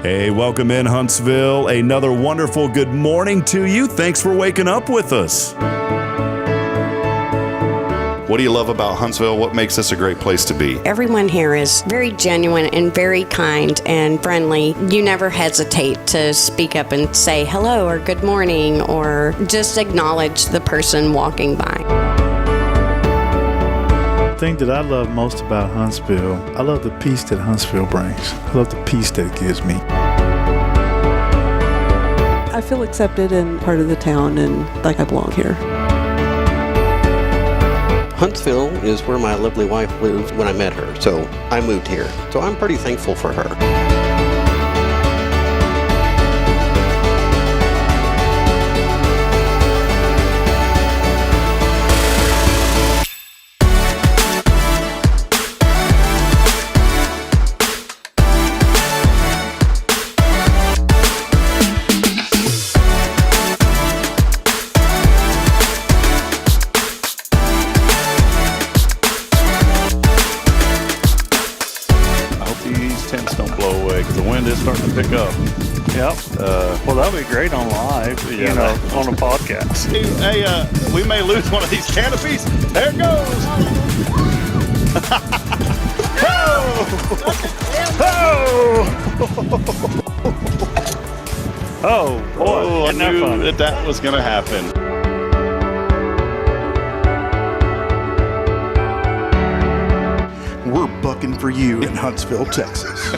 Hey, welcome in Huntsville. Another wonderful good morning to you. Thanks for waking up with us. What do you love about Huntsville? What makes this a great place to be? Everyone here is very genuine and very kind and friendly. You never hesitate to speak up and say hello or good morning or just acknowledge the person walking by. The thing that I love most about Huntsville, I love the peace that Huntsville brings. I love the peace that it gives me. I feel accepted and part of the town and like I belong here. Huntsville is where my lovely wife lived when I met her, so I moved here. So I'm pretty thankful for her. Starting to pick up. Yep. Well, that'll be great on live, on a podcast. Hey, we may lose one of these canopies. There it goes. Oh, boy. I knew that was going to happen. We're bucking for you in Huntsville, Texas.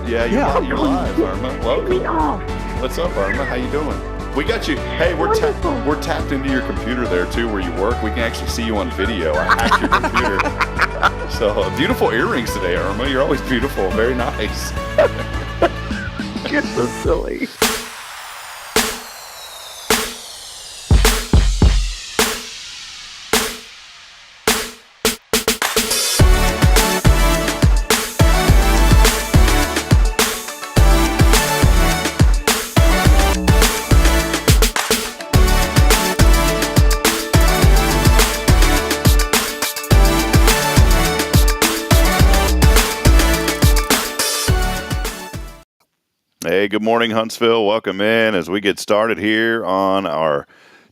Yeah, you're live, Irma. Welcome. What's up, Irma? How you doing? We got you. Hey, we're tapped into your computer there too, where you work. We can actually see you on video. I hacked your computer. So beautiful earrings today, Irma. You're always beautiful. Very nice. You're so silly. Hey, good morning, Huntsville. Welcome in as we get started here on our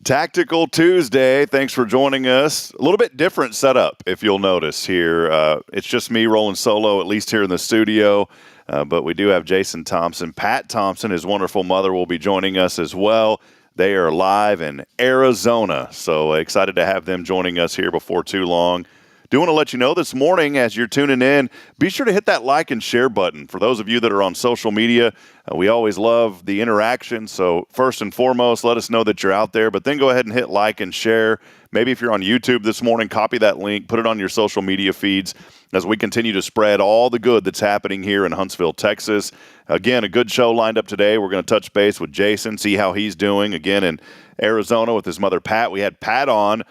Tactical Tuesday. Thanks for joining us. A little bit different setup, if you'll notice here. It's just me rolling solo, at least here in the studio. But we do have Jason Thompson. Pat Thompson, his wonderful mother, will be joining us as well. They are live in Arizona. So excited to have them joining us here before too long. Do want to let you know this morning as you're tuning in, be sure to hit that like and share button. For those of you that are on social media, we always love the interaction. So first and foremost, let us know that you're out there, but then go ahead and hit like and share. Maybe if you're on YouTube this morning, copy that link, put it on your social media feeds as we continue to spread all the good that's happening here in Huntsville, Texas. Again, a good show lined up today. We're going to touch base with Jason, see how he's doing. Again, in Arizona with his mother, Pat. We had Pat on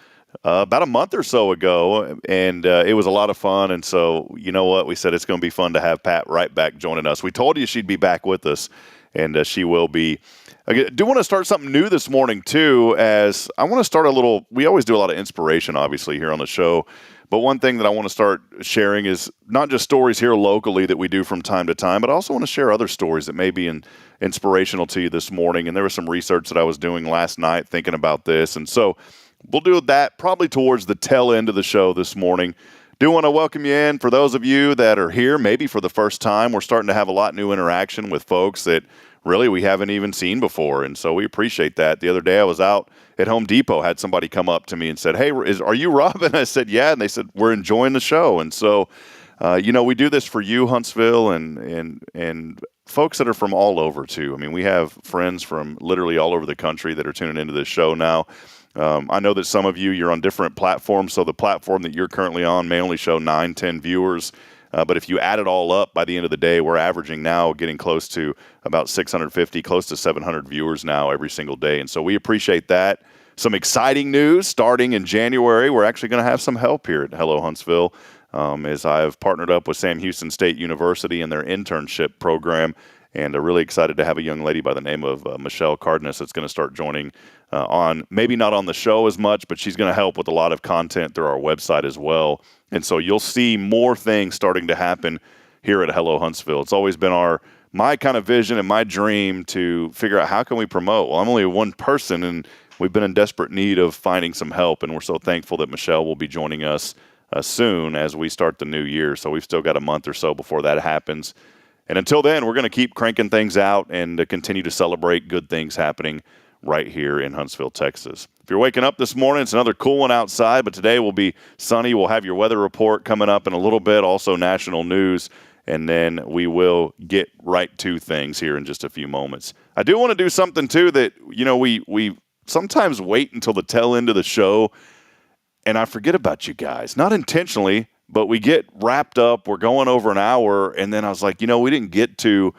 about a month or so ago, and it was a lot of fun. And so, you know what? We said it's going to be fun to have Pat right back joining us. We told you she'd be back with us, and she will be. I do want to start something new this morning, too, as I want to start a little – we always do a lot of inspiration, obviously, here on the show. But one thing that I want to start sharing is not just stories here locally that we do from time to time, but I also want to share other stories that may be inspirational to you this morning. And there was some research that I was doing last night thinking about this. And so – we'll do that probably towards the tail end of the show this morning. Do want to welcome you in. For those of you that are here, maybe for the first time, we're starting to have a lot new interaction with folks that really we haven't even seen before. And so we appreciate that. The other day I was out at Home Depot, had somebody come up to me and said, hey, are you Rob? And I said, yeah. And they said, we're enjoying the show. And so, we do this for you, Huntsville, and folks that are from all over too. I mean, we have friends from literally all over the country that are tuning into this show now. I know that some of you're on different platforms, so the platform that you're currently on may only show 9-10 viewers. But if you add it all up, by the end of the day, we're averaging now getting close to about 650, close to 700 viewers now every single day. And so we appreciate that. Some exciting news starting in January. We're actually going to have some help here at Hello Huntsville as I've partnered up with Sam Houston State University and their internship program. And really excited to have a young lady by the name of Michelle Cardenas that's going to start joining on maybe not on the show as much, but she's going to help with a lot of content through our website as well. And so you'll see more things starting to happen here at Hello Huntsville. It's always been my kind of vision and my dream to figure out how can we promote. Well, I'm only one person, and we've been in desperate need of finding some help, and we're so thankful that Michelle will be joining us soon as we start the new year. So we've still got a month or so before that happens. And until then, we're going to keep cranking things out and continue to celebrate good things happening right here in Huntsville, Texas. If you're waking up this morning, it's another cool one outside, but today will be sunny. We'll have your weather report coming up in a little bit, also national news, and then we will get right to things here in just a few moments. I do want to do something, too, that, we sometimes wait until the tail end of the show, and I forget about you guys. Not intentionally, but we get wrapped up. We're going over an hour, and then I was like, we didn't get to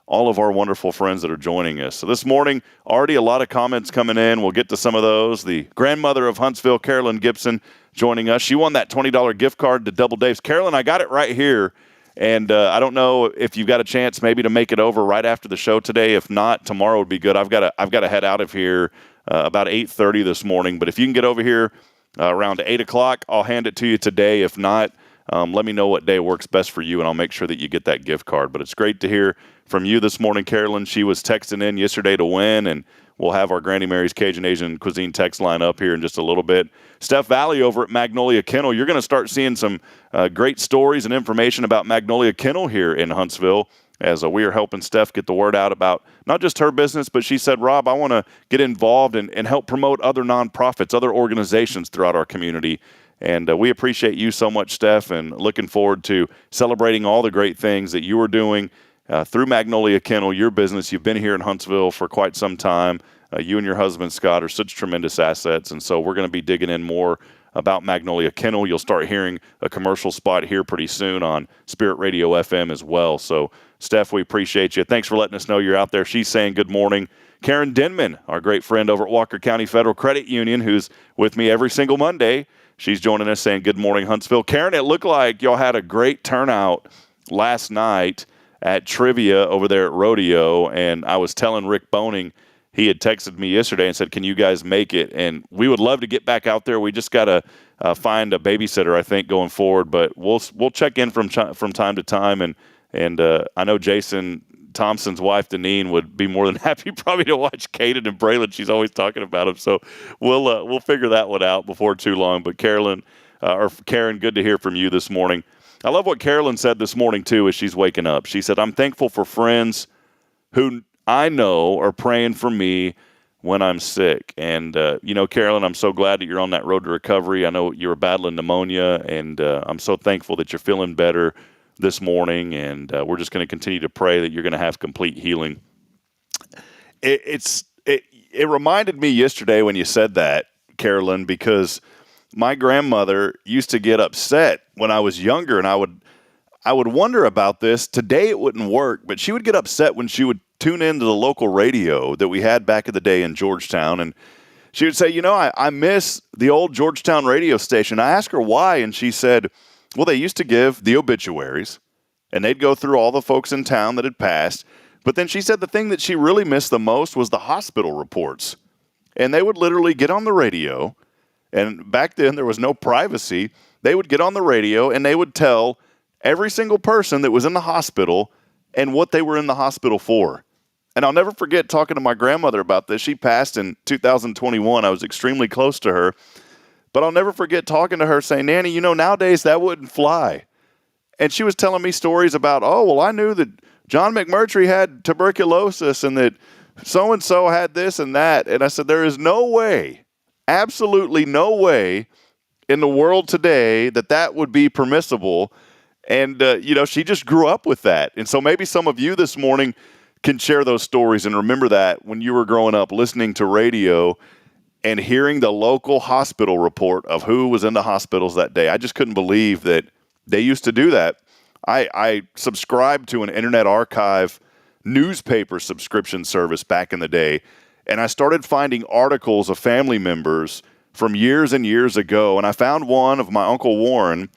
all of our wonderful friends that are joining us. So this morning, already a lot of comments coming in. We'll get to some of those. The grandmother of Huntsville, Carolyn Gibson, joining us. She won that $20 gift card to Double Dave's. Carolyn, I got it right here, and I don't know if you've got a chance maybe to make it over right after the show today. If not, tomorrow would be good. I've got to head out of here about 8:30 this morning, but if you can get over here around 8 o'clock, I'll hand it to you today. If not, let me know what day works best for you, and I'll make sure that you get that gift card. But it's great to hear from you this morning, Carolyn. She was texting in yesterday to win, and we'll have our Granny Mary's Cajun Asian Cuisine text line up here in just a little bit. Steph Valley over at Magnolia Kennel, you're going to start seeing some great stories and information about Magnolia Kennel here in Huntsville as we are helping Steph get the word out about not just her business, but she said, Rob, I want to get involved and help promote other nonprofits, other organizations throughout our community. And we appreciate you so much, Steph, and looking forward to celebrating all the great things that you are doing through Magnolia Kennel, your business. You've been here in Huntsville for quite some time. You and your husband, Scott, are such tremendous assets, and so we're going to be digging in more about Magnolia Kennel. You'll start hearing a commercial spot here pretty soon on Spirit Radio FM as well. So, Steph, we appreciate you. Thanks for letting us know you're out there. She's saying good morning. Karen Denman, our great friend over at Walker County Federal Credit Union, who's with me every single Monday, she's joining us saying good morning, Huntsville. Karen, it looked like y'all had a great turnout last night at trivia over there at Rodeo, and I was telling Rick Boning, he had texted me yesterday and said, can you guys make it? And we would love to get back out there. We just got to find a babysitter, I think, going forward, but we'll check in from time to time, and I know Jason Thompson's wife, Deneen, would be more than happy probably to watch Kaden and Braylon. She's always talking about him, so we'll figure that one out before too long. But Karen, good to hear from you this morning. I love what Carolyn said this morning, too, as she's waking up. She said, I'm thankful for friends who I know are praying for me when I'm sick. And, Carolyn, I'm so glad that you're on that road to recovery. I know you were battling pneumonia, and I'm so thankful that you're feeling better this morning. And we're just going to continue to pray that you're going to have complete healing. It reminded me yesterday when you said that, Carolyn, because my grandmother used to get upset when I was younger, and I would wonder about this. Today it wouldn't work, but she would get upset when she would tune into the local radio that we had back in the day in Georgetown, and she would say, I miss the old Georgetown radio station. I asked her why, and she said, well, they used to give the obituaries, and they'd go through all the folks in town that had passed, but then she said the thing that she really missed the most was the hospital reports, and they would literally get on the radio. And back then, there was no privacy. They would get on the radio, and they would tell every single person that was in the hospital and what they were in the hospital for. And I'll never forget talking to my grandmother about this. She passed in 2021. I was extremely close to her. But I'll never forget talking to her saying, Nanny, nowadays that wouldn't fly. And she was telling me stories about, I knew that John McMurtry had tuberculosis and that so-and-so had this and that. And I said, there is no way, absolutely no way in the world today that would be permissible. And, she just grew up with that. And so maybe some of you this morning can share those stories and remember that when you were growing up listening to radio and hearing the local hospital report of who was in the hospitals that day. I just couldn't believe that they used to do that. I subscribed to an Internet Archive newspaper subscription service back in the day, and I started finding articles of family members from years and years ago, and I found one of my Uncle Warren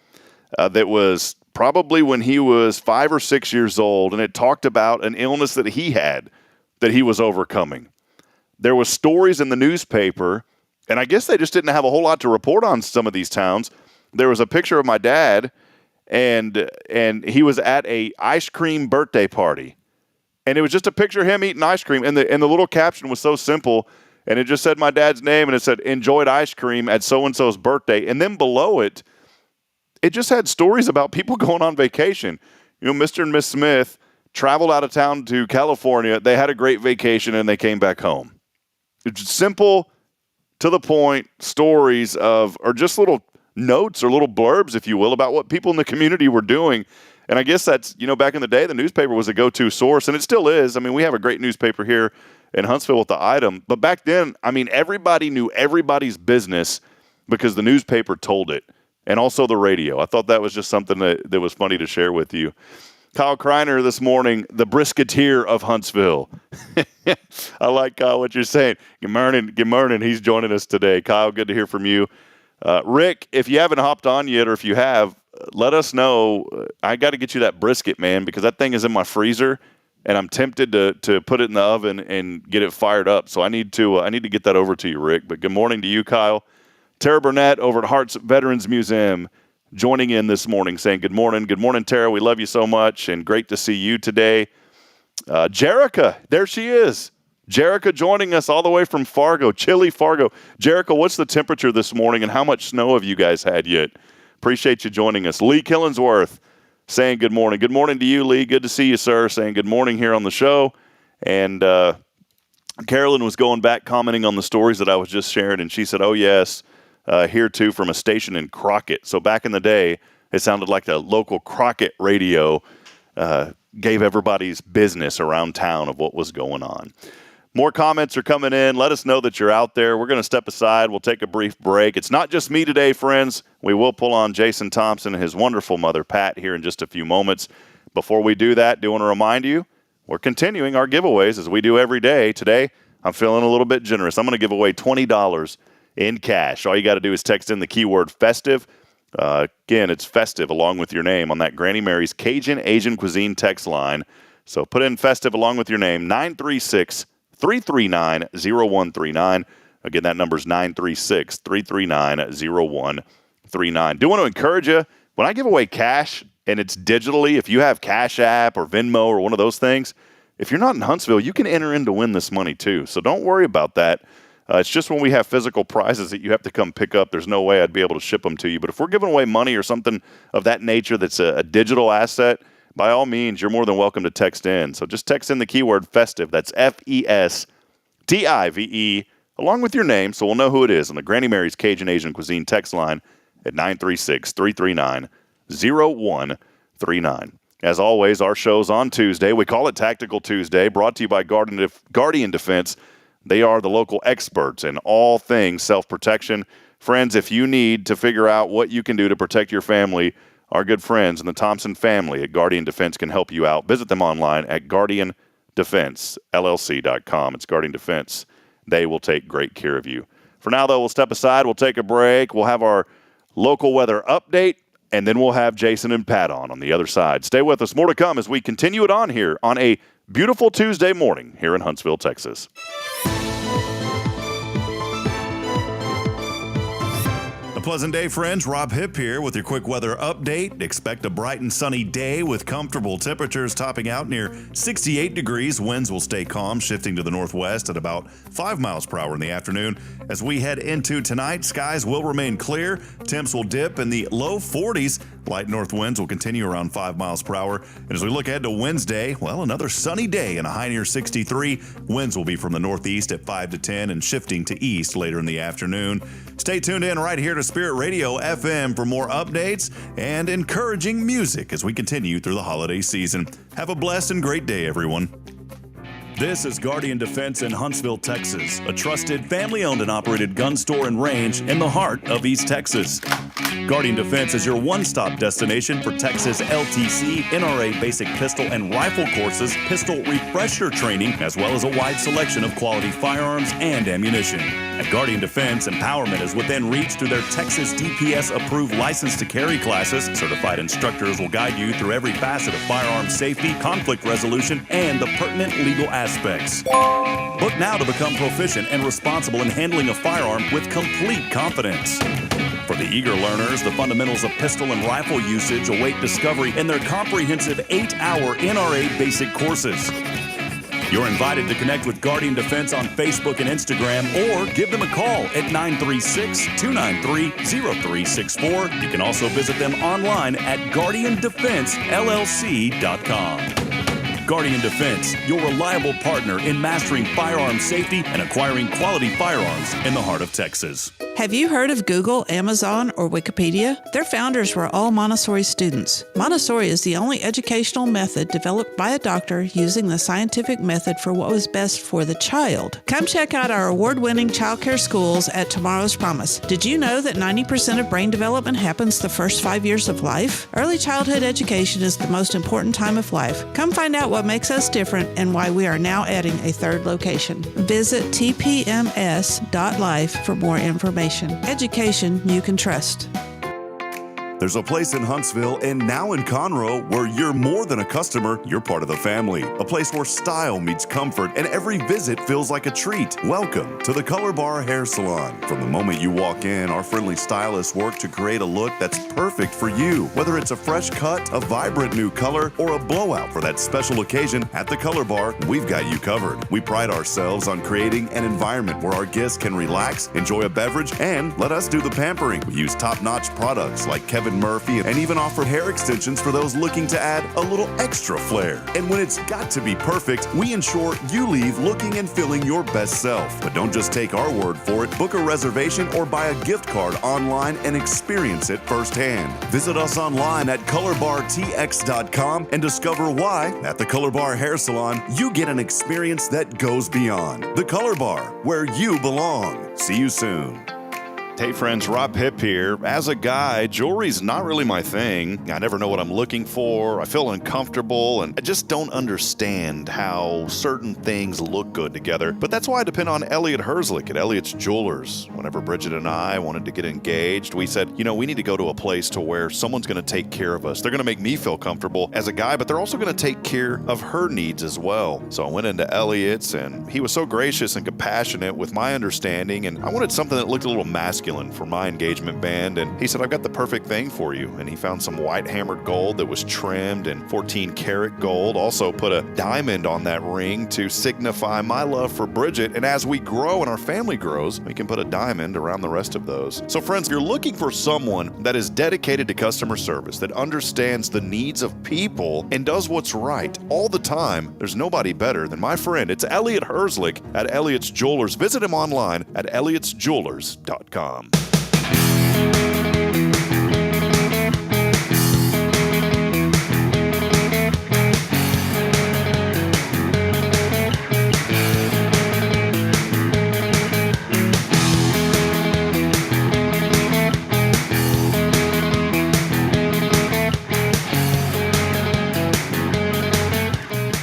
that was probably when he was 5 or 6 years old, and it talked about an illness that he had that he was overcoming. there was stories in the newspaper, and I guess they just didn't have a whole lot to report on some of these towns. There was a picture of my dad, and he was at a ice cream birthday party. And it was just a picture of him eating ice cream, and the little caption was so simple, and it just said my dad's name, and it said, enjoyed ice cream at so-and-so's birthday. And then below it, it just had stories about people going on vacation. Mr. and Miss Smith traveled out of town to California. They had a great vacation, and they came back home. It's just simple, to the point stories or just little notes or little blurbs, if you will, about what people in the community were doing. And I guess that's, back in the day, the newspaper was a go-to source, and it still is. I mean, we have a great newspaper here in Huntsville with the Item. But back then, I mean, everybody knew everybody's business because the newspaper told it, and also the radio. I thought that was just something that was funny to share with you. Kyle Kreiner this morning, the brisketeer of Huntsville. I like, Kyle, what you're saying. Good morning. He's joining us today. Kyle, good to hear from you. Rick, if you haven't hopped on yet, or if you have, let us know. I got to get you that brisket, man, because that thing is in my freezer, and I'm tempted to put it in the oven and get it fired up. So I need to get that over to you, Rick. But good morning to you, Kyle. Tara Burnett over at Hart's Veterans Museum joining in this morning, saying good morning. Good morning, Tara. We love you so much, and great to see you today. Jerica, there she is. Jerica joining us all the way from Fargo, chilly Fargo. Jerica, what's the temperature this morning, and how much snow have you guys had yet? Appreciate you joining us. Lee Killingsworth saying good morning. Good morning to you, Lee. Good to see you, sir. Saying good morning here on the show. And Carolyn was going back commenting on the stories that I was just sharing, and she said, oh, yes, here too from a station in Crockett. So back in the day, it sounded like the local Crockett radio gave everybody's business around town of what was going on. More comments are coming in. Let us know that you're out there. We're going to step aside. We'll take a brief break. It's not just me today, friends. We will pull on Jason Thompson and his wonderful mother, Pat, here in just a few moments. Before we do that, do want to remind you, we're continuing our giveaways as we do every day. Today, I'm feeling a little bit generous. I'm going to give away $20 in cash. All you got to do is text in the keyword festive. Again, it's festive along with your name on that Granny Mary's Cajun Asian Cuisine text line. So put in festive along with your name, 936-339-0139. Again, that number is 936-339-0139. Do want to encourage you, when I give away cash and it's digitally, if you have Cash App or Venmo or one of those things, if you're not in Huntsville, you can enter in to win this money too. So don't worry about that. It's just when we have physical prizes that you have to come pick up, there's no way I'd be able to ship them to you. But if we're giving away money or something of that nature that's a digital asset, by all means, you're more than welcome to text in. So just text in the keyword festive. That's FESTIVE along with your name, so we'll know who it is on the Granny Mary's Cajun Asian Cuisine text line at 936-339-0139. As always, our show's on Tuesday. We call it Tactical Tuesday, brought to you by Guardian Defense. They are the local experts in all things self-protection. Friends, if you need to figure out what you can do to protect your family, our good friends in the Thompson family at Guardian Defense can help you out. Visit them online at guardiandefensellc.com. It's Guardian Defense. They will take great care of you. For now, though, we'll step aside. We'll take a break. We'll have our local weather update, and then we'll have Jason and Pat on the other side. Stay with us. More to come as we continue it on here on a beautiful Tuesday morning here in Huntsville, Texas. A pleasant day, friends. Rob Hipp here with your quick weather update. Expect a bright and sunny day with comfortable temperatures topping out near 68 degrees. Winds will stay calm, shifting to the northwest at about 5 miles per hour in the afternoon. As we head into tonight, skies will remain clear. Temps will dip in the low 40s. Light north winds will continue around 5 miles per hour. And as we look ahead to Wednesday, well, another sunny day and a high near 63. Winds will be from the northeast at 5 to 10 and shifting to east later in the afternoon. Stay tuned in right here to Spirit Radio FM for more updates and encouraging music as we continue through the holiday season. Have a blessed and great day, everyone. This is Guardian Defense in Huntsville, Texas, a trusted family-owned and operated gun store and range in the heart of East Texas. Guardian Defense is your one-stop destination for Texas LTC, NRA basic pistol and rifle courses, pistol refresher training, as well as a wide selection of quality firearms and ammunition. At Guardian Defense, empowerment is within reach through their Texas DPS-approved license to carry classes. Certified instructors will guide you through every facet of firearm safety, conflict resolution, and the pertinent legal aspects. Book now to become proficient and responsible in handling a firearm with complete confidence. For the eager learners, the fundamentals of pistol and rifle usage await discovery in their comprehensive 8-hour NRA basic courses. You're invited to connect with Guardian Defense on Facebook and Instagram, or give them a call at 936-293-0364. You can also visit them online at guardiandefensellc.com. Guardian Defense, your reliable partner in mastering firearm safety and acquiring quality firearms in the heart of Texas. Have you heard of Google, Amazon, or Wikipedia? Their founders were all Montessori students. Montessori is the only educational method developed by a doctor using the scientific method for what was best for the child. Come check out our award-winning childcare schools at Tomorrow's Promise. Did you know that 90% of brain development happens the first 5 years of life? Early childhood education is the most important time of life. Come find out what makes us different and why we are now adding a third location. Visit tpms.life for more information. Education you can trust. There's a place in Huntsville and now in Conroe where you're more than a customer, you're part of the family. A place where style meets comfort and every visit feels like a treat. Welcome to the Color Bar Hair Salon. From the moment you walk in, our friendly stylists work to create a look that's perfect for you. Whether it's a fresh cut, a vibrant new color, or a blowout for that special occasion, at the Color Bar, we've got you covered. We pride ourselves on creating an environment where our guests can relax, enjoy a beverage, and let us do the pampering. We use top-notch products like Kevin Murphy and even offer hair extensions for those looking to add a little extra flair. And when it's got to be perfect, we ensure you leave looking and feeling your best self. But don't just take our word for it. Book a reservation or buy a gift card online and experience it firsthand. Visit us online at colorbartx.com and discover why at the Color Bar Hair Salon you get an experience that goes beyond. The Color Bar, where you belong. See you soon. Hey friends, Rob Hipp here. As a guy, jewelry's not really my thing. I never know what I'm looking for. I feel uncomfortable, and I just don't understand how certain things look good together. But that's why I depend on Elliot Herzlich at Elliot's Jewelers. Whenever Bridget and I wanted to get engaged, we said, we need to go to a place to where someone's going to take care of us. They're going to make me feel comfortable as a guy, but they're also going to take care of her needs as well. So I went into Elliot's, and he was so gracious and compassionate with my understanding, and I wanted something that looked a little masculine for my engagement band, and he said, I've got the perfect thing for you. And he found some white hammered gold that was trimmed in 14 karat gold, also put a diamond on that ring to signify my love for Bridget. And as we grow and our family grows, we can put a diamond around the rest of those. So friends, if you're looking for someone that is dedicated to customer service, that understands the needs of people and does what's right all the time, there's nobody better than my friend. It's Elliot Herzlich at Elliot's Jewelers. Visit him online at elliotsjewelers.com.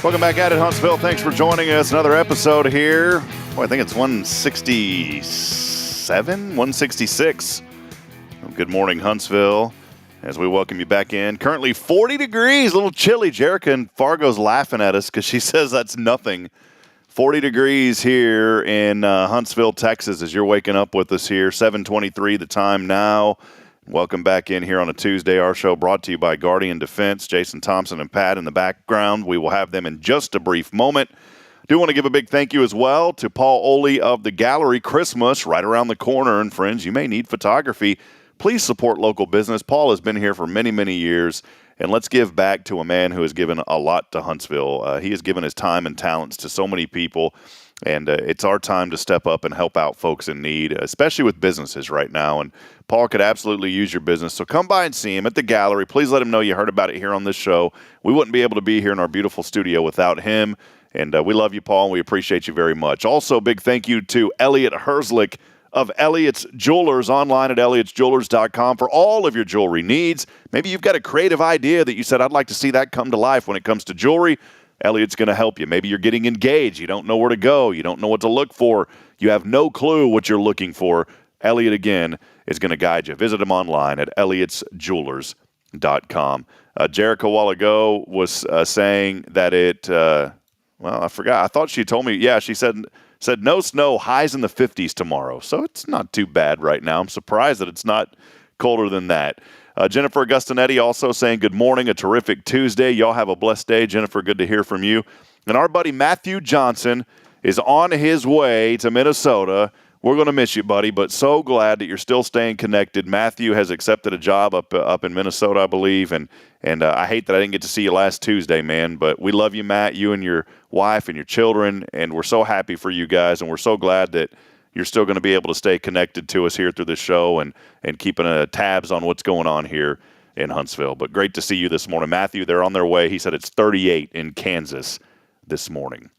Welcome back at it, Huntsville. Thanks for joining us. Another episode here. Well, I think it's 167, 166. Good morning, Huntsville, as we welcome you back in. Currently 40 degrees, a little chilly. Jerica and Fargo's laughing at us because she says that's nothing. 40 degrees here in Huntsville, Texas, as you're waking up with us here. 7:23 the time now. Welcome back in here on a Tuesday. Our show brought to you by Guardian Defense. Jason Thompson and Pat in the background. We will have them in just a brief moment. Do want to give a big thank you as well to Paul Oley of the Gallery. Christmas right around the corner, and friends, you may need photography. Please support local business. Paul has been here for many, many years, and let's give back to a man who has given a lot to Huntsville. He has given his time and talents to so many people, and it's our time to step up and help out folks in need, especially with businesses right now. And Paul could absolutely use your business, so come by and see him at the Gallery. Please let him know you heard about it here on this show. We wouldn't be able to be here in our beautiful studio without him, and we love you, Paul, and we appreciate you very much. Also, big thank you to Elliot Herzlich of Elliott's Jewelers online at elliotsjewelers.com for all of your jewelry needs. Maybe you've got a creative idea that you said, I'd like to see that come to life when it comes to jewelry. Elliott's going to help you. Maybe you're getting engaged. You don't know where to go. You don't know what to look for. You have no clue what you're looking for. Elliott, again, is going to guide you. Visit him online at elliotsjewelers.com. Jericho, a while ago, was saying that I forgot. I thought she told me, she said no snow, highs in the 50s tomorrow. So it's not too bad right now. I'm surprised that it's not colder than that. Jennifer Augustinetti also saying good morning, a terrific Tuesday. Y'all have a blessed day. Jennifer, good to hear from you. And our buddy Matthew Johnson is on his way to Minnesota. We're going to miss you, buddy, but so glad that you're still staying connected. Matthew has accepted a job up in Minnesota, I believe, and I hate that I didn't get to see you last Tuesday, man, but we love you, Matt, you and your wife and your children, and we're so happy for you guys, and we're so glad that you're still going to be able to stay connected to us here through this show and keeping tabs on what's going on here in Huntsville. But great to see you this morning. Matthew, they're on their way. He said it's 38 in Kansas this morning.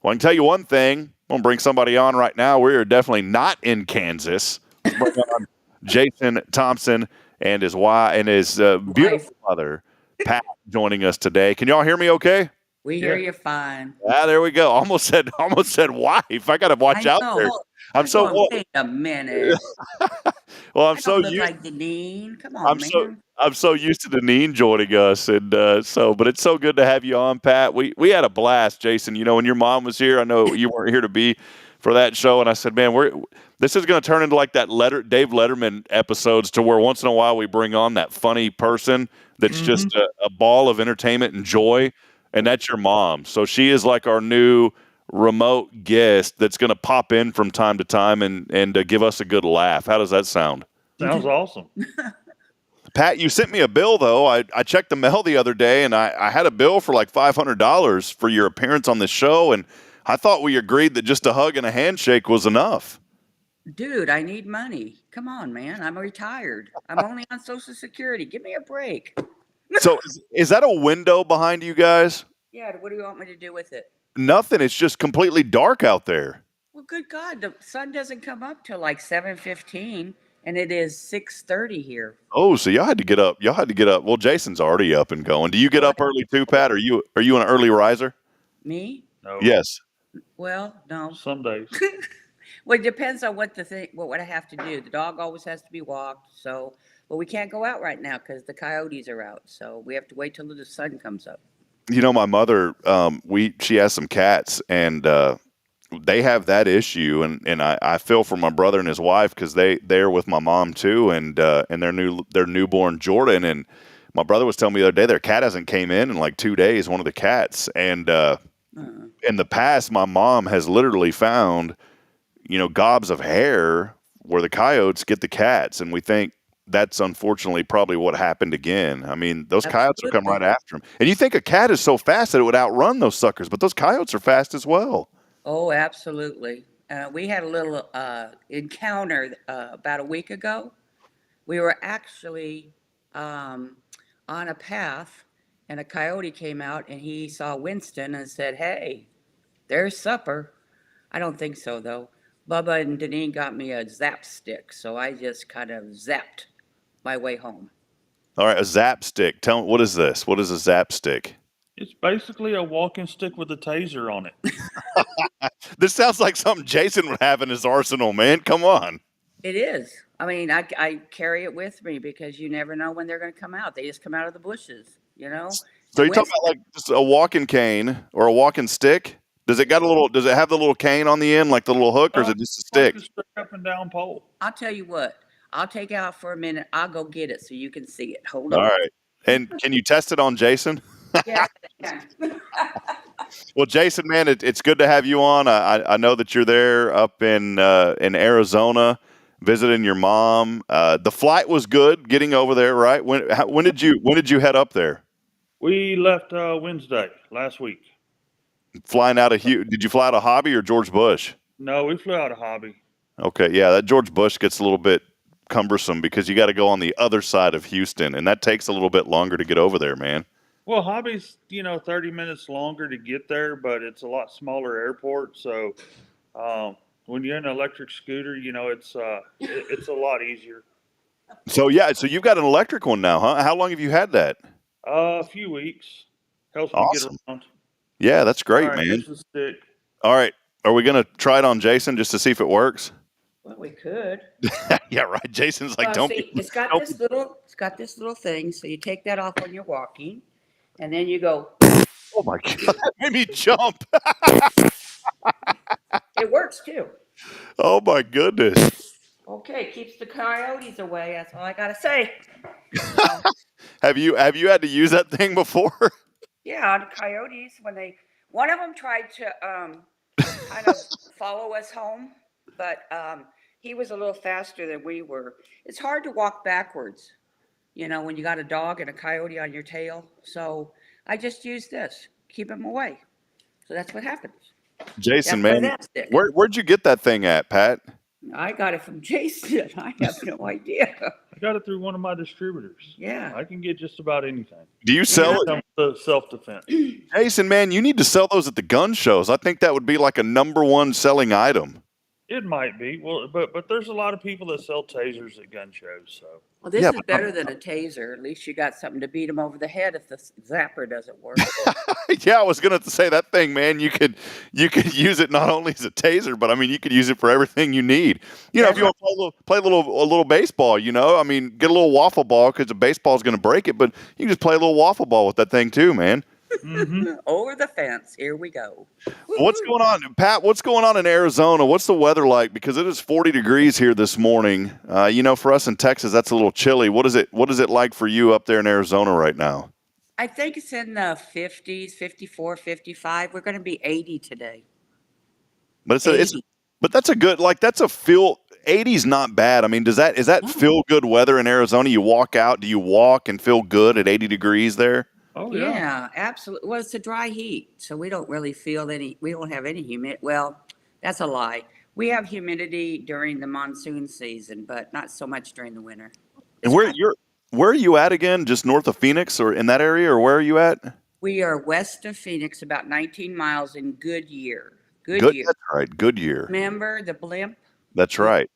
Well, I can tell you one thing. I'm going to bring somebody on right now. We are definitely not in Kansas. Let's bring on Jason Thompson and his wife and his beautiful mother, Pat, joining us today. Can y'all hear me okay? We hear you fine. There we go. Almost said wife. I got to watch out there. Wait a minute. Well, I'm so used like Deneen. Come on, man. I'm so used to Deneen joining us, and but it's so good to have you on, Pat. We had a blast, Jason. You know, when your mom was here, I know you weren't here to be for that show, and I said, man, this is going to turn into like that Dave Letterman episodes, to where once in a while we bring on that funny person that's just a ball of entertainment and joy, and that's your mom. So she is like our new remote guest that's going to pop in from time to time and give us a good laugh. How does that sound? Sounds awesome. Pat, you sent me a bill, though. I checked the mail the other day, and I had a bill for like $500 for your appearance on this show, and I thought we agreed that just a hug and a handshake was enough. Dude, I need money. Come on, man. I'm retired. I'm only on Social Security. Give me a break. So is that a window behind you guys? Yeah, what do you want me to do with it? Nothing. It's just completely dark out there. Well, good God, the sun doesn't come up till like 7:15, and it is 6:30 here. Oh, so y'all had to get up. Well, Jason's already up and going. Do you get up early too, Pat? Are you an early riser? Me? No. Yes. Well, no. Some days. Well, it depends on what I have to do. The dog always has to be walked, but we can't go out right now because the coyotes are out. So we have to wait till the sun comes up. You know, my mother, she has some cats, and they have that issue, and I feel for my brother and his wife, because they're with my mom too, and their newborn Jordan. And my brother was telling me the other day their cat hasn't came in like 2 days. One of the cats, and in the past, my mom has literally found, gobs of hair where the coyotes get the cats, and we think that's unfortunately probably what happened again. I mean, those coyotes will come right after them. And you think a cat is so fast that it would outrun those suckers, but those coyotes are fast as well. Oh, absolutely. We had a little encounter about a week ago. We were actually on a path, and a coyote came out, and he saw Winston and said, "Hey, there's supper." I don't think so, though. Bubba and Deneen got me a zap stick, so I just kind of zapped my way home. All right, a zap stick. Tell me, what is this? What is a zap stick? It's basically a walking stick with a taser on it. This sounds like something Jason would have in his arsenal, man. Come on. It is. I mean, I carry it with me because you never know when they're going to come out. They just come out of the bushes, So you're talking about like just a walking cane or a walking stick? Does it have the little cane on the end, like the little hook, or is it just a stick? Like a straight up and down pole. I'll tell you what. I'll take it out for a minute. I'll go get it so you can see it. Hold on. All right. And can you test it on Jason? Yeah. Well, Jason, man, it's good to have you on. I know that you're there up in Arizona visiting your mom. The flight was good getting over there, right? When did you head up there? We left Wednesday last week. Flying out of did you fly out of Hobby or George Bush? No, we flew out of Hobby. Okay, yeah, that George Bush gets a little bit cumbersome because you got to go on the other side of Houston, and that takes a little bit longer to get over there, man. Well, Hobby's 30 minutes longer to get there, but it's a lot smaller airport, so when you're in an electric scooter, it's a lot easier. So you've got an electric one now, huh? How long have you had that? A few weeks helps me get Awesome. around. Yeah, that's All great, right, man. here's the stick. All right. Are we going to try it on Jason just to see if it works? Well, we could. Yeah, right. Jason's like, don't See, be. it's got this little thing. So you take that off when you're walking, and then you go. Oh my God. That made me jump. It works too. Oh my goodness. Okay, keeps the coyotes away. That's all I gotta say. Have you had to use that thing before? Yeah, the coyotes one of them tried to kind of follow us home, but he was a little faster than we were. It's hard to walk backwards, when you got a dog and a coyote on your tail. So I just use this, keep him away. So that's what happens. Jason, That's man, where'd you get that thing at, Pat? I got it from Jason. I have no idea. I got it through one of my distributors. Yeah. I can get just about anything. Do you sell it? Comes to self-defense. Jason, man, you need to sell those at the gun shows. I think that would be like a #1 selling item. It might be. Well, but there's a lot of people that sell tasers at gun shows. So. Well, this is better than a taser. At least you got something to beat them over the head if the zapper doesn't work. Yeah, I was gonna say that thing, man. You could use it not only as a taser, but I mean, you could use it for everything you need. If you want to play a little baseball, I mean, get a little waffle ball because the baseball is gonna break it, but you can just play a little waffle ball with that thing too, man. Mm-hmm. Over the fence. Here we go. What's going on, Pat? What's going on in Arizona? What's the weather like? Because it is 40 degrees here this morning. For us in Texas, that's a little chilly. What is it like for you up there in Arizona right now? I think it's in the 50s, 54, 55. We're going to be 80 today. But but that's a good, that's a feel. 80's not bad. I mean, is that feel good weather in Arizona? You walk out, do you walk and feel good at 80 degrees there? Oh, yeah, absolutely. Well, it's a dry heat, so we don't really feel we don't have any humidity. Well, that's a lie. We have humidity during the monsoon season, but not so much during the winter. And where are you at again? Just north of Phoenix or in that area, or where are you at? We are west of Phoenix, about 19 miles in Goodyear. Goodyear. That's right, Goodyear. Remember the blimp? That's right.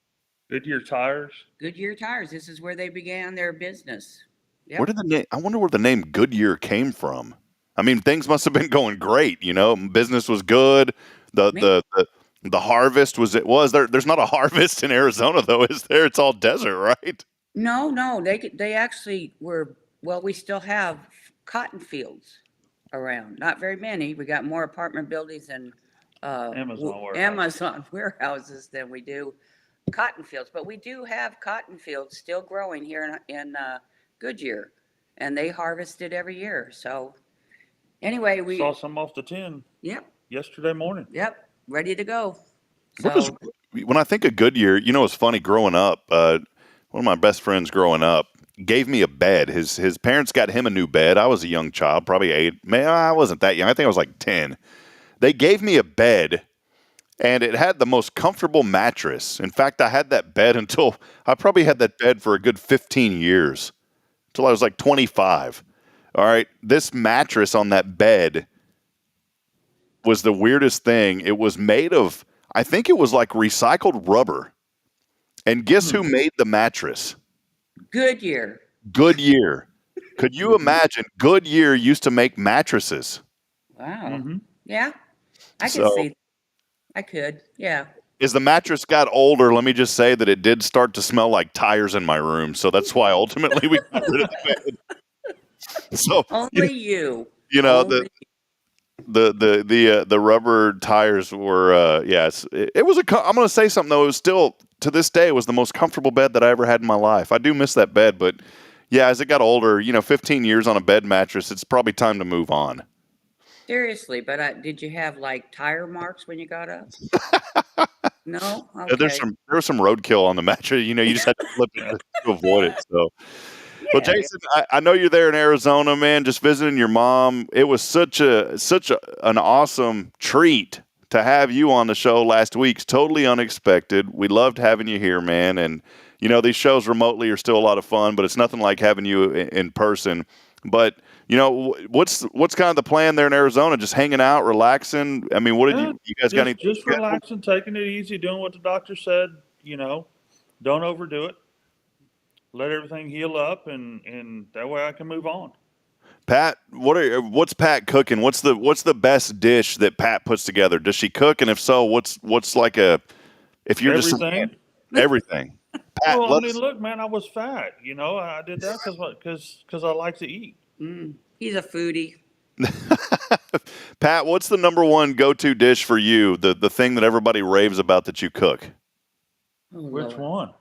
Goodyear tires. Goodyear tires. This is where they began their business. Yep. Where did the name? I wonder where the name Goodyear came from. I mean, things must have been going great. Business was good. The harvest was there. There's not a harvest in Arizona though, is there? It's all desert, right? No. They actually were. Well, we still have cotton fields around. Not very many. We got more apartment buildings and Amazon warehouses than we do cotton fields. But we do have cotton fields still growing here in Goodyear, and they harvest it every year. So anyway, we saw some off the tin. Yep. Yesterday morning. Yep. Ready to go. So, when I think of Goodyear, it's funny growing up. One of my best friends growing up gave me a bed. His parents got him a new bed. I was a young child, probably 8. Man, I wasn't that young. I think I was like 10. They gave me a bed, and it had the most comfortable mattress. In fact, I had that bed until I probably had that bed for a good 15 years. Until I was like 25. All right. This mattress on that bed was the weirdest thing. It was made of, I think it was like recycled rubber. And guess who made the mattress? Goodyear. Goodyear. Could you imagine? Goodyear used to make mattresses. Wow. Mm-hmm. Yeah. I can see. I could. Yeah. As the mattress got older, let me just say that it did start to smell like tires in my room. So that's why ultimately we got rid of the bed. So only you. Only the rubber tires were yes. It was I'm going to say something though. It was still to this day it was the most comfortable bed that I ever had in my life. I do miss that bed, but yeah, as it got older, 15 years on a bed mattress, it's probably time to move on. Seriously, but did you have like tire marks when you got up? No. Okay. Yeah, there was some roadkill on the mattress. You just had to flip it to avoid it. So, yeah. Well, Jason, I know you're there in Arizona, man. Just visiting your mom. It was such an awesome treat to have you on the show last week. It's totally unexpected. We loved having you here, man. And these shows remotely are still a lot of fun, but it's nothing like having you in person. But what's kind of the plan there in Arizona? Just hanging out, relaxing. I mean, what did you guys got any? Just relaxing, taking it easy, doing what the doctor said. Don't overdo it. Let everything heal up, and that way I can move on. Pat, what's Pat cooking? What's the best dish that Pat puts together? Does she cook? And if so, what's like if you're everything? Just everything. Pat, well, I mean, look, man, I was fat. I did that because I like to eat. He's a foodie. Pat, what's the number one go-to dish for you? The thing that everybody raves about that you cook? Oh, Which one?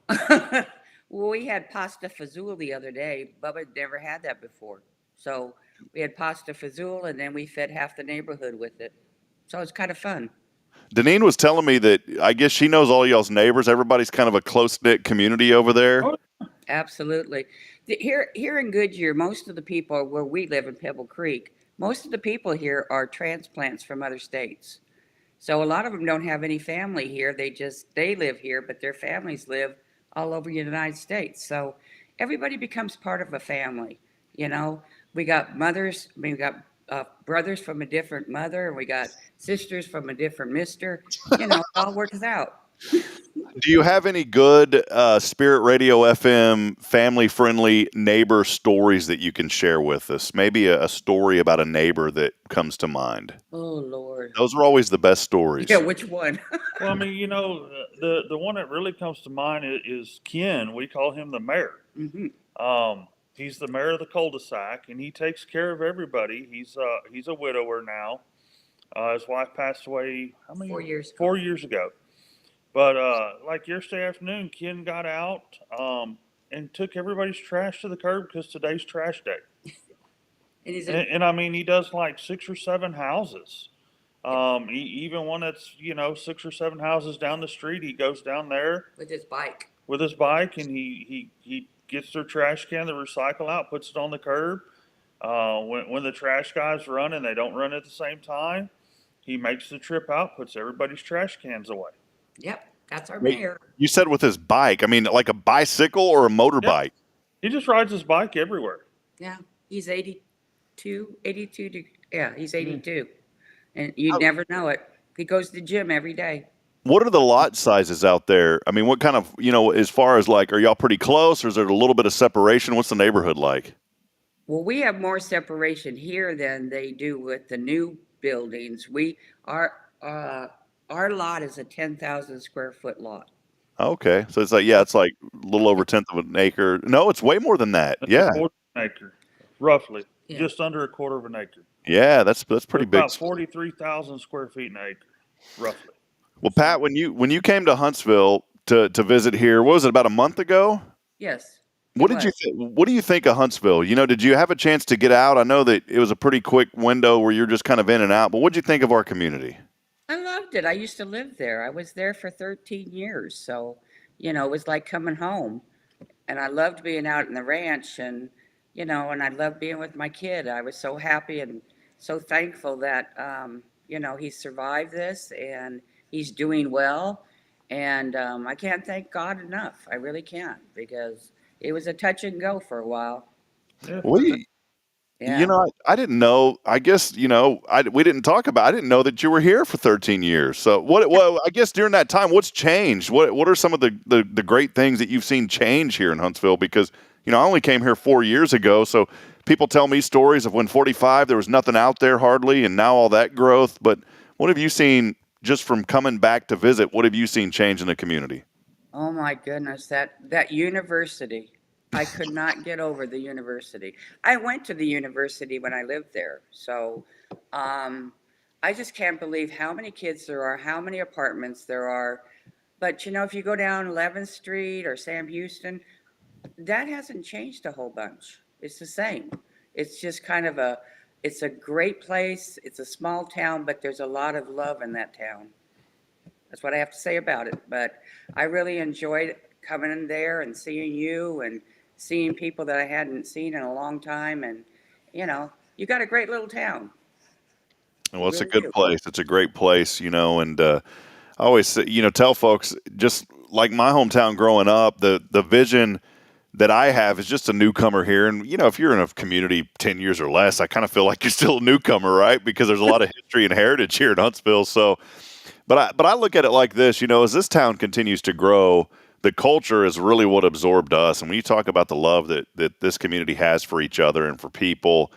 Well, we had pasta fazool the other day. Bubba never had that before. So we had pasta fazool, and then we fed half the neighborhood with it. So it's kind of fun. Deneen was telling me that I guess she knows all y'all's neighbors. Everybody's kind of a close-knit community over there. Oh. Absolutely. Here in Goodyear, most of the people where we live in Pebble Creek, most of the people here are transplants from other states. So a lot of them don't have any family here. They live here, but their families live all over the United States. So everybody becomes part of a family. We got brothers from a different mother, and we got sisters from a different mister. It all works out. Do you have any good Spirit Radio FM family-friendly neighbor stories that you can share with us? Maybe a story about a neighbor that comes to mind. Oh, Lord. Those are always the best stories. Yeah, which one? Well, I mean, the one that really comes to mind is Ken. We call him the mayor. Mm-hmm. He's the mayor of the cul-de-sac, and he takes care of everybody. He's a widower now. His wife passed away, how many? 4 years ago. 4 years ago. But like yesterday afternoon, Ken got out and took everybody's trash to the curb because today's trash day. And I mean, he does like 6 or 7 houses. Even one that's 6 or 7 houses down the street, he goes down there with his bike. And he gets their trash can, the recycle out, puts it on the curb. When the trash guys run and they don't run at the same time, he makes the trip out, puts everybody's trash cans away. Yep, that's our mayor. You said with his bike. I mean, like a bicycle or a motorbike? Yep. He just rides his bike everywhere. Yeah, he's 82. He's 82. And you never know it. He goes to the gym every day. What are the lot sizes out there? I mean, what kind of, as far as like, are y'all pretty close or is there a little bit of separation? What's the neighborhood like? Well, we have more separation here than they do with the new buildings. Our lot is a 10,000 square foot lot. Okay. So it's like, it's like a little over 1/10 of an acre. No, it's way more than that. That's yeah. A quarter of an acre, roughly. Yeah. Just under a quarter of an acre. Yeah, that's pretty big. About 43,000 square feet an acre, roughly. Well, Pat, when you came to Huntsville to visit here, what was it, about a month ago? Yes. What do you think of Huntsville? Did you have a chance to get out? I know that it was a pretty quick window where you're just kind of in and out, but what did you think of our community? I loved it. I used to live there. I was there for 13 years. So, it was like coming home. And I loved being out in the ranch and I loved being with my kid. I was so happy and so thankful that, he survived this and he's doing well. And I can't thank God enough. I really can't, because it was a touch and go for a while. I didn't know. I guess, we didn't talk about, I didn't know that you were here for 13 years. So I guess during that time, what's changed? What are some of the great things that you've seen change here in Huntsville? Because, I only came here 4 years ago. So people tell me stories of when 45, there was nothing out there hardly, and now all that growth. But what have you seen just from coming back to visit? What have you seen change in the community? Oh my goodness, that university. I could not get over the university. I went to the university when I lived there. So I just can't believe how many kids there are, how many apartments there are. But, if you go down 11th Street or Sam Houston, that hasn't changed a whole bunch. It's the same. It's just kind of it's a great place. It's a small town, but there's a lot of love in that town. That's what I have to say about it. But I really enjoyed coming in there and seeing you and seeing people that I hadn't seen in a long time. And, you got a great little town. Well, it's really a good place. It's a great place, and I always say, tell folks, just like my hometown growing up, the vision that I have as just a newcomer here. And, if you're in a community 10 years or less, I kind of feel like you're still a newcomer, right? Because there's a lot of history and heritage here in Huntsville. So, but I look at it like this, as this town continues to grow, the culture is really what absorbed us. And when you talk about the love that this community has for each other and for people,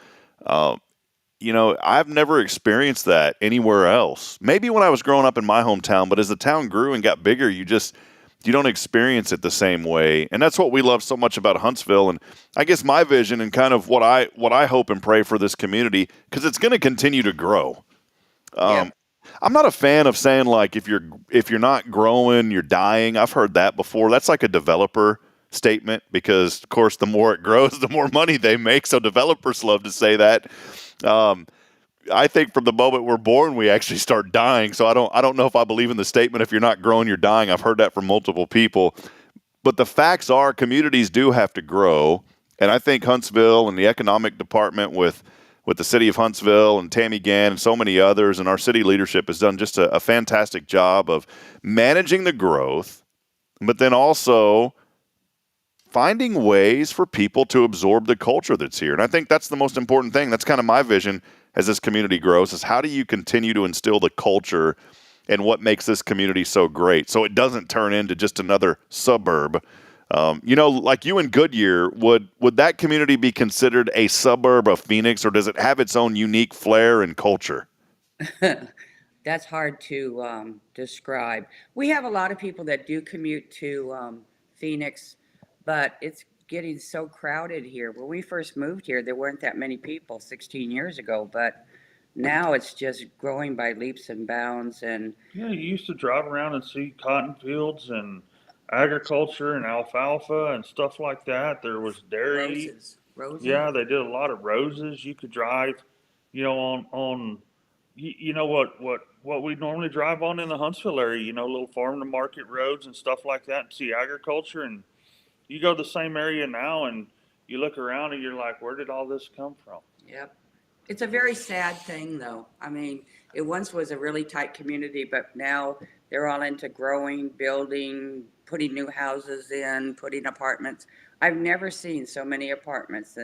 I've never experienced that anywhere else. Maybe when I was growing up in my hometown, but as the town grew and got bigger, you don't experience it the same way. And that's what we love so much about Huntsville. And I guess my vision and kind of what I hope and pray for this community, because it's going to continue to grow. I'm not a fan of saying like if you're not growing, you're dying. I've heard that before. That's like a developer statement because, of course, the more it grows, the more money they make. So developers love to say that. I think from the moment we're born, we actually start dying. So I don't know if I believe in the statement, if you're not growing, you're dying. I've heard that from multiple people. But the facts are communities do have to grow. And I think Huntsville and the economic department with the city of Huntsville and Tammy Gann and so many others, and our city leadership has done just a fantastic job of managing the growth, but then also finding ways for people to absorb the culture that's here. And I think that's the most important thing. That's kind of my vision as this community grows, is how do you continue to instill the culture and what makes this community so great so it doesn't turn into just another suburb. Like you in Goodyear, would that community be considered a suburb of Phoenix, or does it have its own unique flair and culture? That's hard to describe. We have a lot of people that do commute to Phoenix, but it's getting so crowded here. When we first moved here, there weren't that many people 16 years ago, but now it's just growing by leaps and bounds. And Yeah, you used to drive around and see cotton fields and agriculture and alfalfa and stuff like that. There was dairy. Roses. Yeah, they did a lot of roses. You could drive, on what we normally drive on in the Huntsville area, little farm to market roads and stuff like that, and see agriculture. And you go to the same area now and you look around and you're like, where did all this come from? Yep. It's a very sad thing, though. I mean, it once was a really tight community, but now they're all into growing, building, putting new houses in, putting apartments. I've never seen so many apartments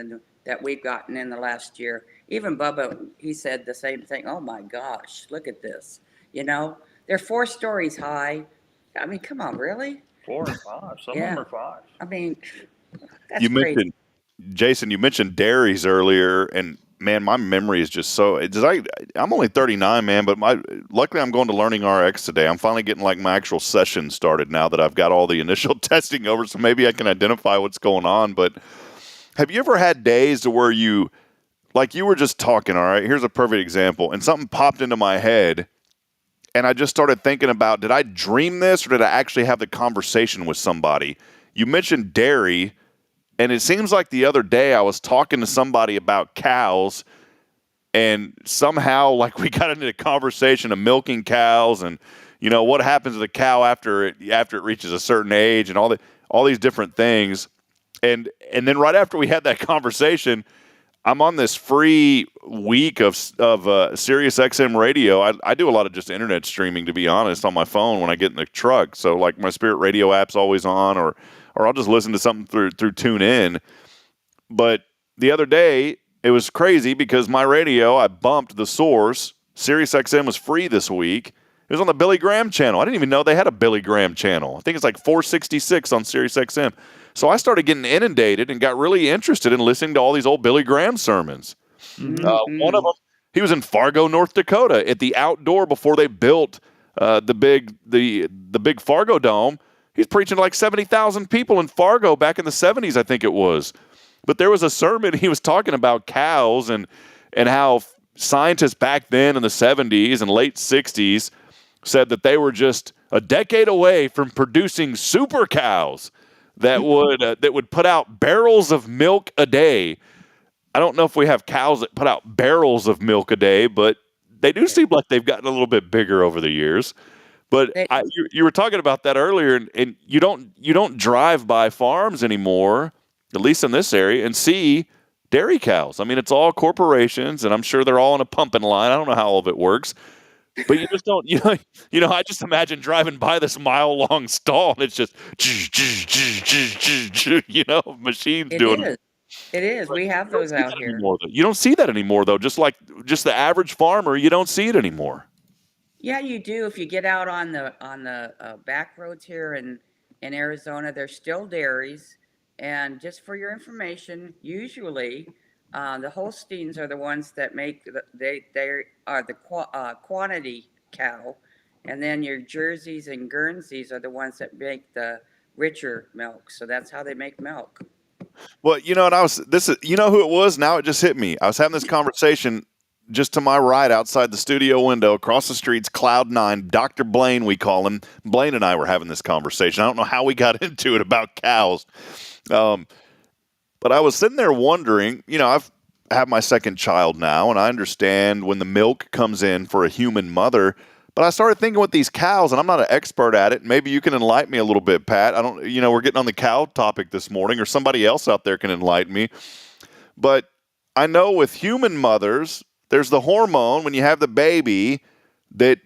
that we've gotten in the last year. Even Bubba, he said the same thing. Oh my gosh, look at this. They're 4 stories high. I mean, come on, really? 4 and 5. Some of them are 5. I mean, that's crazy. Jason, you mentioned dairies earlier, and man, my memory is just so. I'm only 39, man, but luckily I'm going to Learning RX today. I'm finally getting like my actual session started now that I've got all the initial testing over, so maybe I can identify what's going on. But have you ever had days to where you were just talking? All right, here's a perfect example, and something popped into my head, and I just started thinking about, did I dream this, or did I actually have the conversation with somebody? You mentioned dairy. And it seems like the other day I was talking to somebody about cows, and somehow like we got into a conversation of milking cows and what happens to the cow after it reaches a certain age and all these different things. And then right after we had that conversation, I'm on this free week of Sirius XM radio. I do a lot of just internet streaming, to be honest, on my phone when I get in the truck. So like my Spirit Radio app's always on, or I'll just listen to something through TuneIn. But the other day, it was crazy because my radio, I bumped the source. Sirius XM was free this week. It was on the Billy Graham channel. I didn't even know they had a Billy Graham channel. I think it's like 466 on Sirius XM. So I started getting inundated and got really interested in listening to all these old Billy Graham sermons. Mm-hmm. One of them, he was in Fargo, North Dakota, at the outdoor before they built the big Fargo Dome. He's preaching to like 70,000 people in Fargo back in the 70s, I think it was. But there was a sermon, he was talking about cows and how scientists back then in the 70s and late 60s said that they were just a decade away from producing super cows that would put out barrels of milk a day. I don't know if we have cows that put out barrels of milk a day, but they do seem like they've gotten a little bit bigger over the years. But you were talking about that earlier, and you don't drive by farms anymore, at least in this area, and see dairy cows. I mean, it's all corporations, and I'm sure they're all on a pumping line. I don't know how all of it works. But you just don't, I just imagine driving by this mile-long stall, and it's just, machines It doing it. is. It is. But We have you don't those see out that here. anymore, though. You don't see that anymore, though. Just the average farmer, you don't see it anymore. Yeah, you do. If you get out on the back roads here in Arizona, there's still dairies. And just for your information, usually the Holsteins are the ones that make they are the quantity cow, and then your Jerseys and Guernseys are the ones that make the richer milk. So that's how they make milk. Well, you know who it was? Now it just hit me. I was having this conversation just to my right outside the studio window, across the street's Cloud9, Dr. Blaine, we call him. Blaine and I were having this conversation. I don't know how we got into it about cows. But I was sitting there wondering, I've had my second child now, and I understand when the milk comes in for a human mother. But I started thinking with these cows, and I'm not an expert at it. Maybe you can enlighten me a little bit, Pat. I don't, we're getting on the cow topic this morning, or somebody else out there can enlighten me. But I know with human mothers, there's the hormone when you have the baby that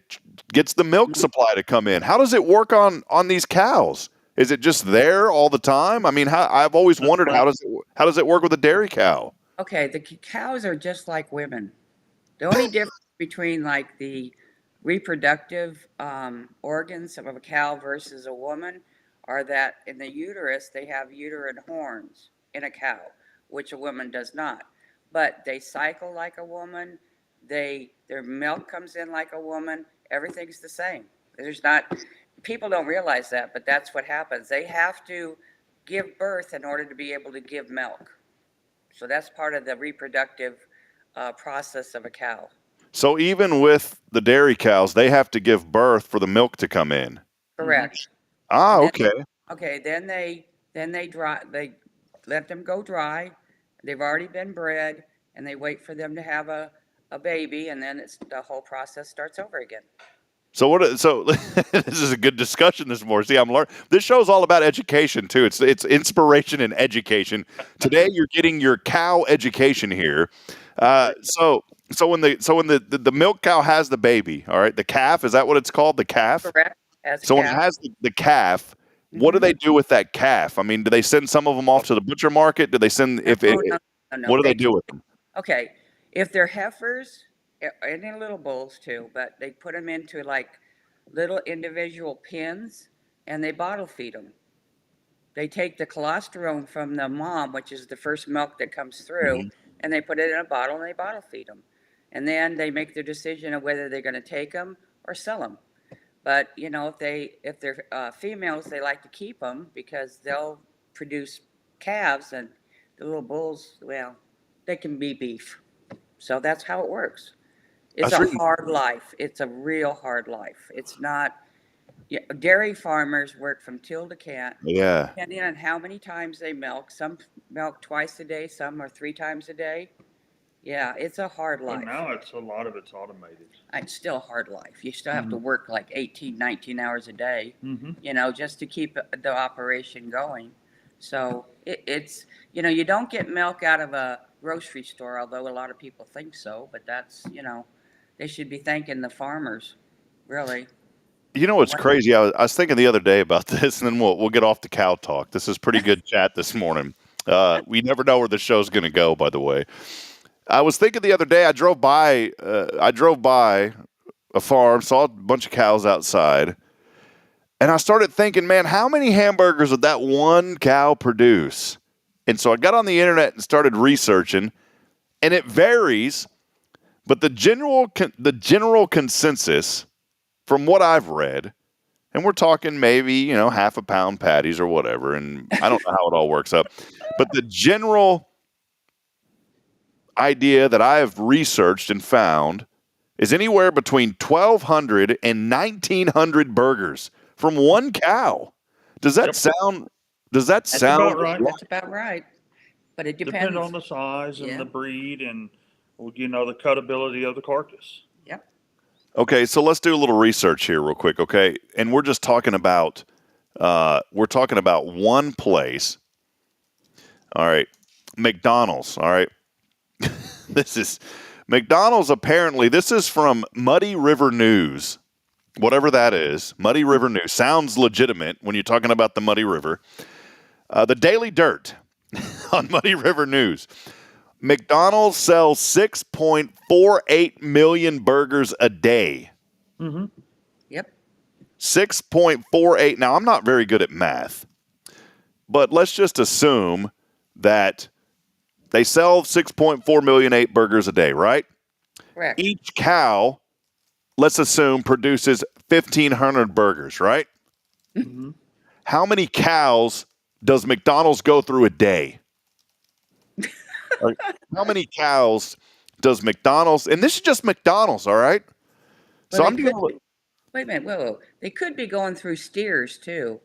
gets the milk supply to come in. How does it work on these cows? Is it just there all the time? I mean, I've always wondered how does it work with a dairy cow? Okay, the cows are just like women. The only difference between like the reproductive organs of a cow versus a woman are that in the uterus they have uterine horns in a cow, which a woman does not. But they cycle like a woman. Their milk comes in like a woman. Everything's the same. People don't realize that, but that's what happens. They have to give birth in order to be able to give milk. So that's part of the reproductive process of a cow. So even with the dairy cows, they have to give birth for the milk to come in. Correct. Ah, okay. Then they dry. They let them go dry. They've already been bred, and they wait for them to have a baby, and then the whole process starts over again. So this is a good discussion this morning. See, I'm learning. This show's all about education too. It's inspiration and education. Today you're getting your cow education here. So when the milk cow has the baby, all right, the calf, is that what it's called? The calf? Correct. When it has the calf, what do they do with that calf? I mean, do they send some of them off to the butcher market? Do they send No. What do they do with them? Okay, if they're heifers, any little bulls too, but they put them into like little individual pens and they bottle feed them. They take the colostrum from the mom, which is the first milk that comes through, and they put it in a bottle and they bottle feed them. And then they make their decision of whether they're going to take them or sell them. But if they're females, they like to keep them because they'll produce calves, and the little bulls, well, they can be beef. So that's how it works. It's a hard life. It's a real hard life. It's not. Dairy farmers work from till to can't. Yeah. Depending on how many times they milk. Some milk twice a day. Some are 3 times a day. Yeah, it's a hard life. But now a lot of it's automated. It's still a hard life. You still have to work like 18, 19 hours a day, just to keep the operation going. So it's, you don't get milk out of a grocery store, although a lot of people think so, but that's, they should be thanking the farmers, really. You know what's crazy? I was thinking the other day about this, and then we'll get off the cow talk. This is pretty good chat this morning. We never know where the show's going to go, by the way. I was thinking the other day, I drove by a farm, saw a bunch of cows outside, and I started thinking, man, how many hamburgers would that one cow produce? And so I got on the internet and started researching, and it varies, but the general consensus from what I've read, and we're talking maybe, half a pound patties or whatever, and I don't know how it all works up, but the general idea that I have researched and found is anywhere between 1,200 and 1,900 burgers from one cow. Does that sound? That's about right? That's about right. But it depends on the size and the breed and the cutability of the carcass. Yep. Okay, so let's do a little research here real quick, okay? And we're just talking about one place. All right. McDonald's, all right. This is McDonald's apparently, this is from Muddy River News, whatever that is. Muddy River News. Sounds legitimate when you're talking about the Muddy River. The Daily Dirt on Muddy River News. McDonald's sells 6.48 million burgers a day. Mm-hmm. Yep. 6.48. Now, I'm not very good at math, but let's just assume that they sell 6.4 million 8 burgers a day, right? Correct. Each cow, let's assume, produces 1,500 burgers, right? Mm-hmm. How many cows does McDonald's go through a day? How many cows does McDonald's, and this is just McDonald's, all right? Well, So I'm dealing with, wait a minute, whoa. They could be going through steers too.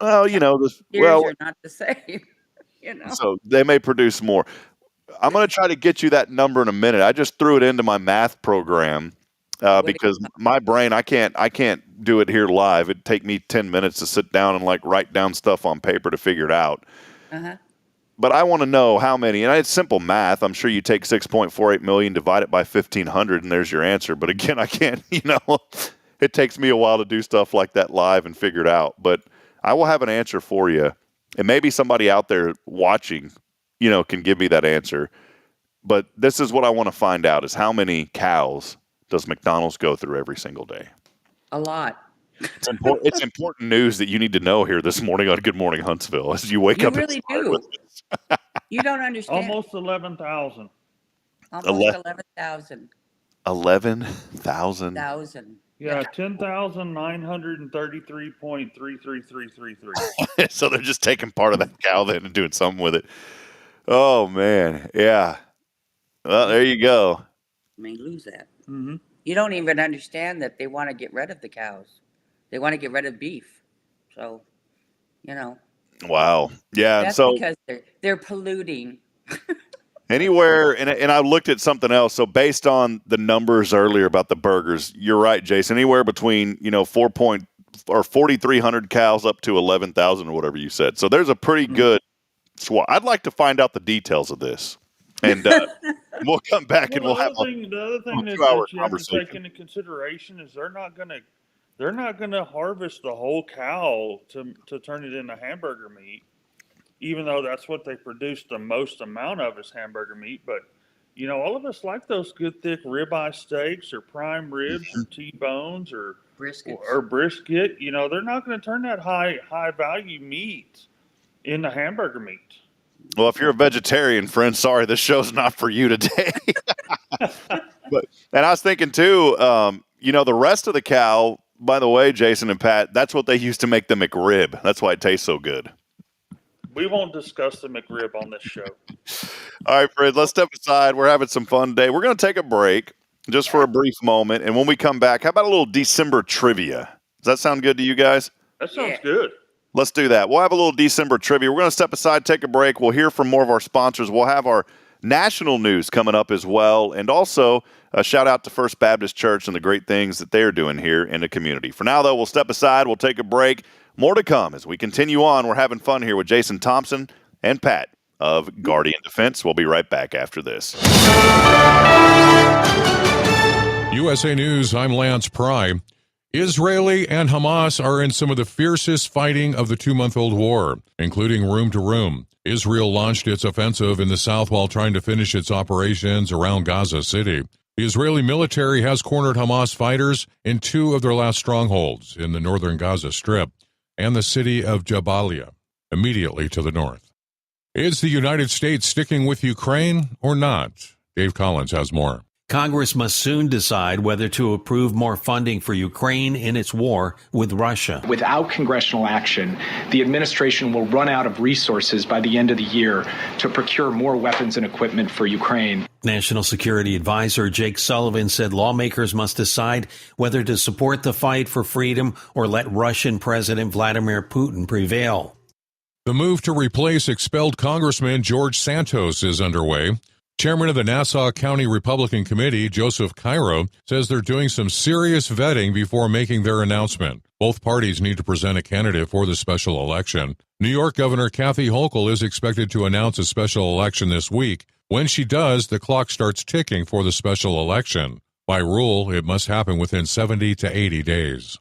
well, Steers are not the same, So they may produce more. I'm going to try to get you that number in a minute. I just threw it into my math program because my brain, I can't do it here live. It'd take me 10 minutes to sit down and write down stuff on paper to figure it out. Uh-huh. But I want to know how many, and it's simple math. I'm sure you take 6.48 million, divide it by 1,500, and there's your answer. But again, I can't, it takes me a while to do stuff like that live and figure it out. But I will have an answer for you. And maybe somebody out there watching, can give me that answer. But this is what I want to find out is how many cows does McDonald's go through every single day? A lot. It's important news that you need to know here this morning on Good Morning Huntsville as you wake up. You really do. You don't understand. Almost 11,000. Almost 11,000. 11,000? Yeah, 10,933.33333. So they're just taking part of that cow then and doing something with it. Oh, man. Yeah. Well, there you go. I mean, lose that. Mm-hmm. You don't even understand that they want to get rid of the cows. They want to get rid of beef. So, Wow. Yeah. That's so because they're polluting. anywhere, and I looked at something else. So based on the numbers earlier about the burgers, you're right, Jason. Anywhere between 4,300 cows up to 11,000 or whatever you said. So there's a pretty good swat. I'd like to find out the details of this, and we'll come back and we'll have the other thing that you have to take into consideration is they're not going to harvest the whole cow to turn it into hamburger meat. Even though that's what they produce the most amount of is hamburger meat. But, all of us like those good thick ribeye steaks or prime ribs or T-bones or brisket. They're not going to turn that high value meat into hamburger meat. Well, if you're a vegetarian, friend, sorry, this show's not for you today. And I was thinking, too, the rest of the cow, by the way, Jason and Pat, that's what they used to make the McRib. That's why it tastes so good. We won't discuss the McRib on this show. All right, Fred, let's step aside. We're having some fun today. We're going to take a break just for a brief moment. And when we come back, how about a little December trivia? Does that sound good to you guys? That sounds good. Let's do that. We'll have a little December trivia. We're going to step aside, take a break. We'll hear from more of our sponsors. We'll have our national news coming up as well. And also a shout out to First Baptist Church and the great things that they're doing here in the community. For now, though, we'll step aside. We'll take a break. More to come as we continue on. We're having fun here with Jason Thompson and Pat of Guardian Defense. We'll be right back after this. USA News, I'm Lance Pry. Israeli and Hamas are in some of the fiercest fighting of the 2-month-old war, including room to room. Israel launched its offensive in the south while trying to finish its operations around Gaza City. The Israeli military has cornered Hamas fighters in 2 of their last strongholds in the northern Gaza Strip and the city of Jabalia, immediately to the north. Is the United States sticking with Ukraine or not? Dave Collins has more. Congress must soon decide whether to approve more funding for Ukraine in its war with Russia. Without congressional action, the administration will run out of resources by the end of the year to procure more weapons and equipment for Ukraine. National Security Advisor Jake Sullivan said lawmakers must decide whether to support the fight for freedom or let Russian President Vladimir Putin prevail. The move to replace expelled Congressman George Santos is underway. Chairman of the Nassau County Republican Committee, Joseph Cairo, says they're doing some serious vetting before making their announcement. Both parties need to present a candidate for the special election. New York Governor Kathy Hochul is expected to announce a special election this week. When she does, the clock starts ticking for the special election. By rule, it must happen within 70 to 80 days.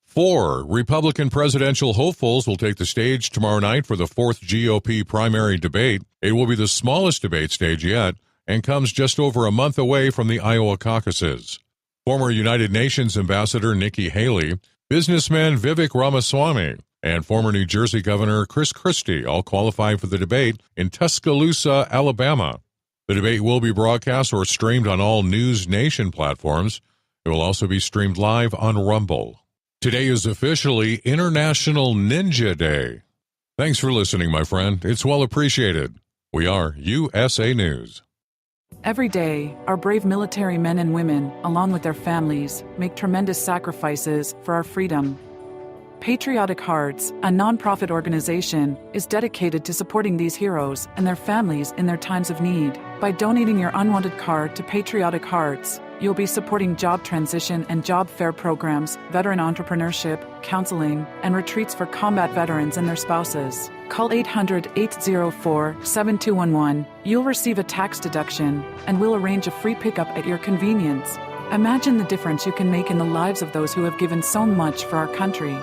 4. Republican presidential hopefuls will take the stage tomorrow night for the 4th GOP primary debate. It will be the smallest debate stage yet and comes just over a month away from the Iowa caucuses. Former United Nations Ambassador Nikki Haley, businessman Vivek Ramaswamy, and former New Jersey Governor Chris Christie all qualify for the debate in Tuscaloosa, Alabama. The debate will be broadcast or streamed on all News Nation platforms. It will also be streamed live on Rumble. Today is officially International Ninja Day. Thanks for listening, my friend. It's well appreciated. We are USA News. Every day, our brave military men and women, along with their families, make tremendous sacrifices for our freedom. Patriotic Hearts, a nonprofit organization, is dedicated to supporting these heroes and their families in their times of need. By donating your unwanted card to Patriotic Hearts, you'll be supporting job transition and job fair programs, veteran entrepreneurship, counseling, and retreats for combat veterans and their spouses. Call 800-804-7211. You'll receive a tax deduction, and we'll arrange a free pickup at your convenience. Imagine the difference you can make in the lives of those who have given so much for our country.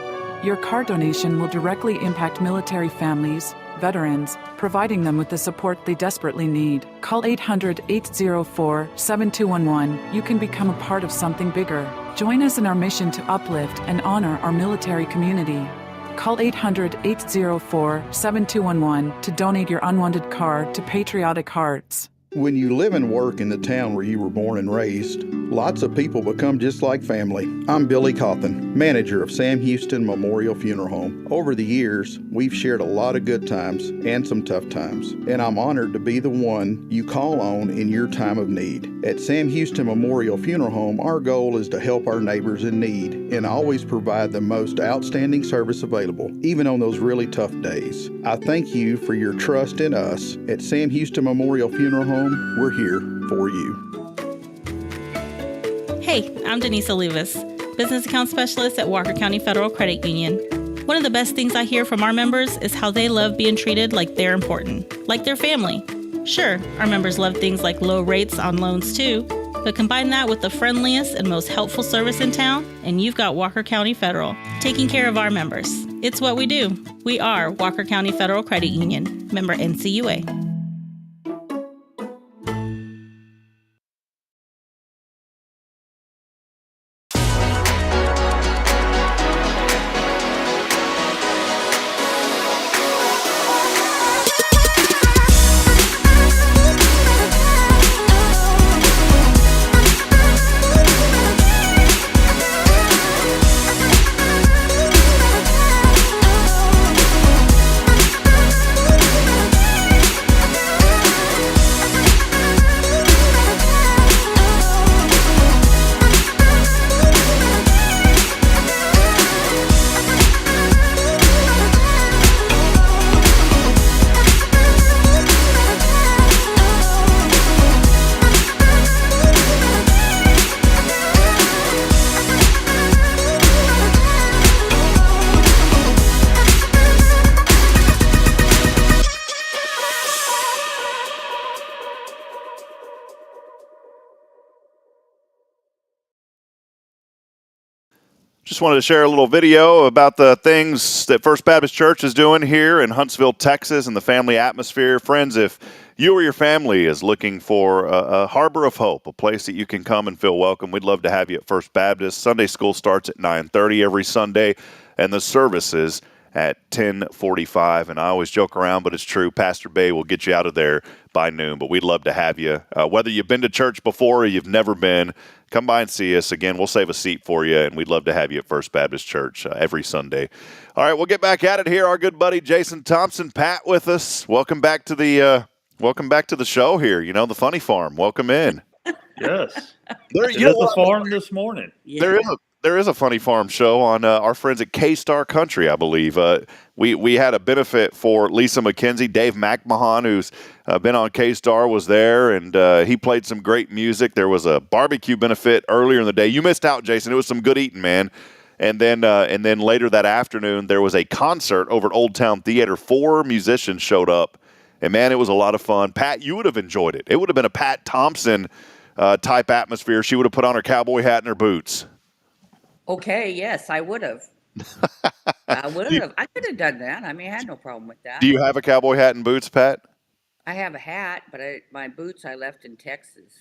Your card donation will directly impact military families, veterans, providing them with the support they desperately need. Call 800-804-7211. You can become a part of something bigger. Join us in our mission to uplift and honor our military community. Call 800-804-7211 to donate your unwanted card to Patriotic Hearts. When you live and work in the town where you were born and raised, lots of people become just like family. I'm Billy Cawthon, manager of Sam Houston Memorial Funeral Home. Over the years, we've shared a lot of good times and some tough times, and I'm honored to be the one you call on in your time of need. At Sam Houston Memorial Funeral Home, our goal is to help our neighbors in need and always provide the most outstanding service available, even on those really tough days. I thank you for your trust in us. At Sam Houston Memorial Funeral Home, we're here for you. Hey, I'm Denise Olivas, Business Account Specialist at Walker County Federal Credit Union. One of the best things I hear from our members is how they love being treated like they're important, like their family. Sure, our members love things like low rates on loans too, but combine that with the friendliest and most helpful service in town, and you've got Walker County Federal, taking care of our members. It's what we do. We are Walker County Federal Credit Union, member NCUA. Just wanted to share a little video about the things that First Baptist Church is doing here in Huntsville, Texas, and the family atmosphere. Friends, if you or your family is looking for a harbor of hope, a place that you can come and feel welcome, we'd love to have you at First Baptist. Sunday school starts at 9:30 every Sunday, and the services at 10:45. And I always joke around, but it's true. Pastor Bay will get you out of there by noon, but we'd love to have you. Whether you've been to church before or you've never been, come by and see us. Again, we'll save a seat for you, and we'd love to have you at First Baptist Church every Sunday. All right, we'll get back at it here. Our good buddy Jason Thompson, Pat, with us. Welcome back to the show here. You know, the Funny Farm. Welcome in. Yes, it is a farm this morning. Yeah. There is a Funny Farm show on our friends at K-Star Country, I believe. We had a benefit for Lisa McKenzie. Dave McMahon, who's been on K-Star, was there, and he played some great music. There was a barbecue benefit earlier in the day. You missed out, Jason. It was some good eating, man. And then later that afternoon, there was a concert over at Old Town Theater. 4 musicians showed up And, man, it was a lot of fun. Pat, you would have enjoyed it. It would have been a Pat Thompson type atmosphere. She would have put on her cowboy hat and her boots. Okay, yes, I would have. I would have. I could have done that. I mean, I had no problem with that. Do you have a cowboy hat and boots, Pat? I have a hat, but my boots I left in Texas.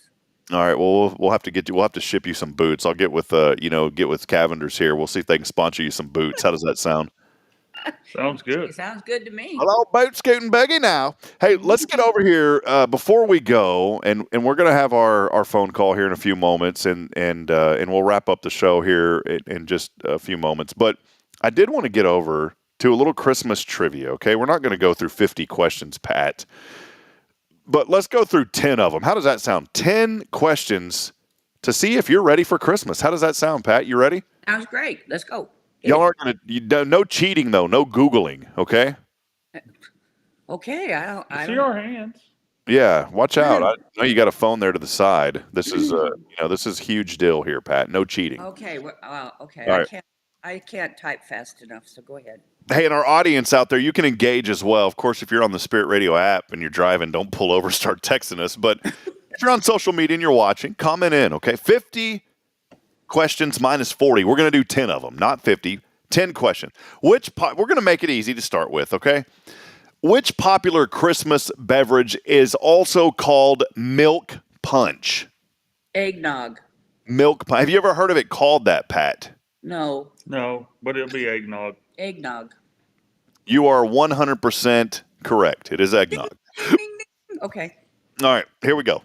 All right. Well, we'll have to get you. We'll have to ship you some boots. I'll get with get with Cavenders here. We'll see if they can sponsor you some boots. How does that sound? Sounds good. It sounds good to me. Hello, boat scooting buggy now. Hey, let's get over here before we go, and we're gonna have our phone call here in a few moments, and we'll wrap up the show here in just a few moments. But I did want to get over to a little Christmas trivia. Okay, we're not going to go through 50 questions, Pat, but let's go through 10 of them. How does that sound? 10 questions to see if you're ready for Christmas. How does that sound, Pat? You ready? Sounds great. Let's go. Y'all aren't gonna. No cheating though. No Googling. Okay. Okay. I See don't. our hands. Yeah, watch out. I know you got a phone there to the side. This is this is a huge deal here, Pat. No cheating. Okay. Okay. All right. I can't type fast enough. So go ahead. Hey, and our audience out there, you can engage as well. Of course, if you're on the Spirit Radio app and you're driving, don't pull over, start texting us. But if you're on social media and you're watching, comment in. Okay, 50 questions minus 40. We're going to do 10 of them, not 50. 10 questions. We're going to make it easy to start with. Okay. Which popular Christmas beverage is also called milk punch? Eggnog. Milk punch. Have you ever heard of it called that, Pat? No. No, but it'll be eggnog. Eggnog. You are 100% correct. It is eggnog. Okay. All right, here we go.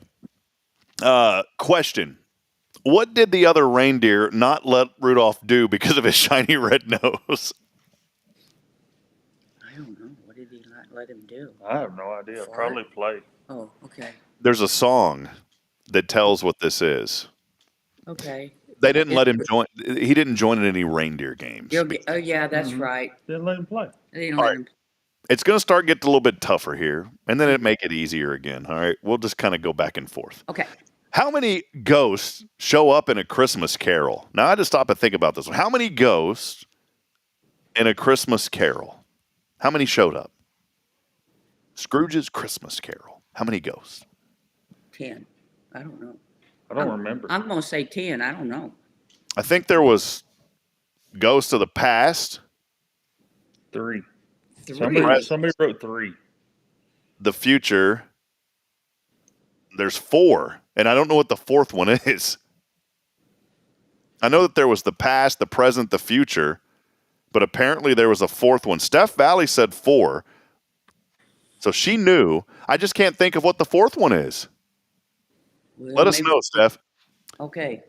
Question. What did the other reindeer not let Rudolph do because of his shiny red nose? I don't know. What did he not let him do? I have no idea. Probably play. Oh, okay. There's a song that tells what this is. Okay. They didn't let him join. He didn't join in any reindeer games. Oh, yeah, that's right. Didn't let him play. They didn't let him. It's going to start getting a little bit tougher here, and then it make it easier again. All right, we'll just kind of go back and forth. Okay. How many ghosts show up in A Christmas Carol? Now, I had to stop and think about this one. How many ghosts in A Christmas Carol? How many showed up? Scrooge's Christmas Carol. How many ghosts? 10. I don't know. I don't remember. I'm going to say 10. I don't know. I think there was Ghosts of the Past. 3. 3. Somebody wrote 3. The Future. There's 4. And I don't know what the 4th one is. I know that there was the past, the present, the future. But apparently there was a 4th one. Steph Valley said 4. So she knew. I just can't think of what the 4th one is. Well, Let us know, Steph. Okay.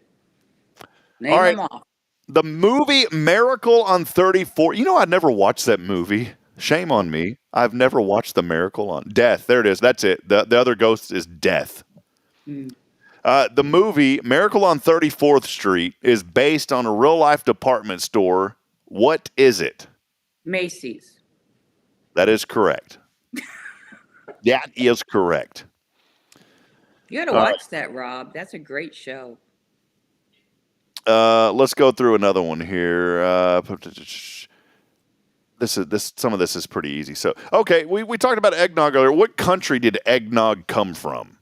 Name All right. them off. The movie Miracle on 34. You know, I'd never watched that movie. Shame on me. I've never watched The Miracle on Death. There it is. That's it. The other ghost is Death. The movie Miracle on 34th Street is based on a real-life department store. What is it? Macy's. That is correct. That is correct. You got to watch that, Rob. That's a great show. Let's go through another one here. Some of this is pretty easy. So, okay, we talked about eggnog earlier. What country did eggnog come from?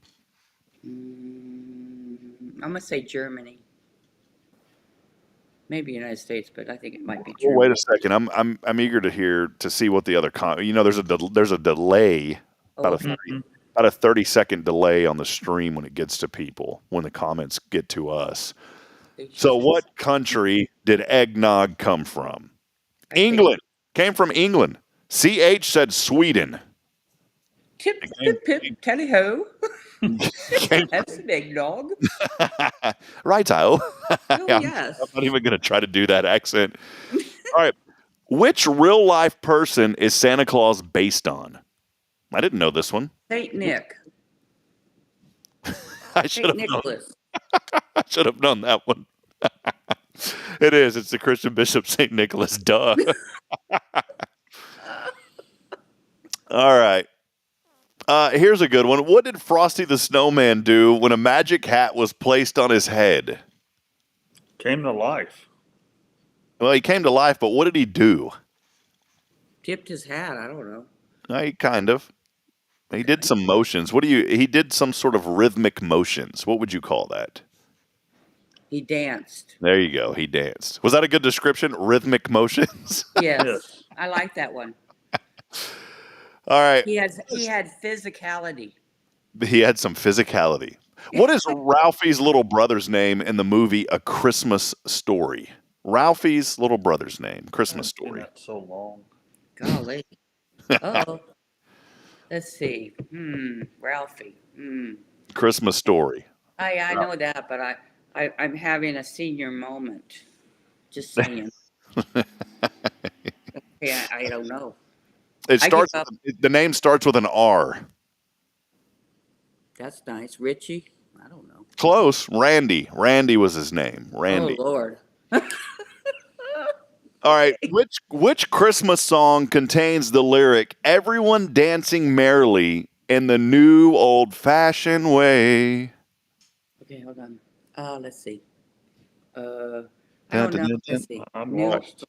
I'm going to say Germany. Maybe United States, but I think it might be Well, Germany. wait a second. I'm eager to hear to see what the other there's a delay about a 30-second delay on the stream when it gets to people when the comments get to us. So what country did eggnog come from? England. Came from England. CH said Sweden. Tip, tally-ho. That's an eggnog. Righto. Oh, I'm not even going to try to do that accent. All right. Which real-life person is Santa Claus based on? I didn't know this one. Saint Nick. I should Saint have known. Nicholas. I should have known that one. It is. It's the Christian Bishop St. Nicholas. Duh. All right. Here's a good one. What did Frosty the Snowman do when a magic hat was placed on his head? Came to life. Well, he came to life, but what did he do? Tipped his hat. I don't know. Kind of. He did some motions. He did some sort of rhythmic motions. What would you call that? He danced. There you go. He danced. Was that a good description? Rhythmic motions? Yes, I like that one. All right. He had physicality. He had some physicality. What is Ralphie's little brother's name in the movie A Christmas Story? Ralphie's little brother's name, Christmas Story. That's so long. Golly. Oh. Let's see. Ralphie. Christmas Story. I know that, but I'm having a senior moment. Just saying. Yeah, I don't know. The name starts with an R. That's nice. Richie? I don't know. Close. Randy. Randy was his name. Randy. Oh, Lord. All right. Which Christmas song contains the lyric, "Everyone dancing merrily in the new old-fashioned way"? Okay, hold on. Let's see. I don't know. Let's see. I'm lost.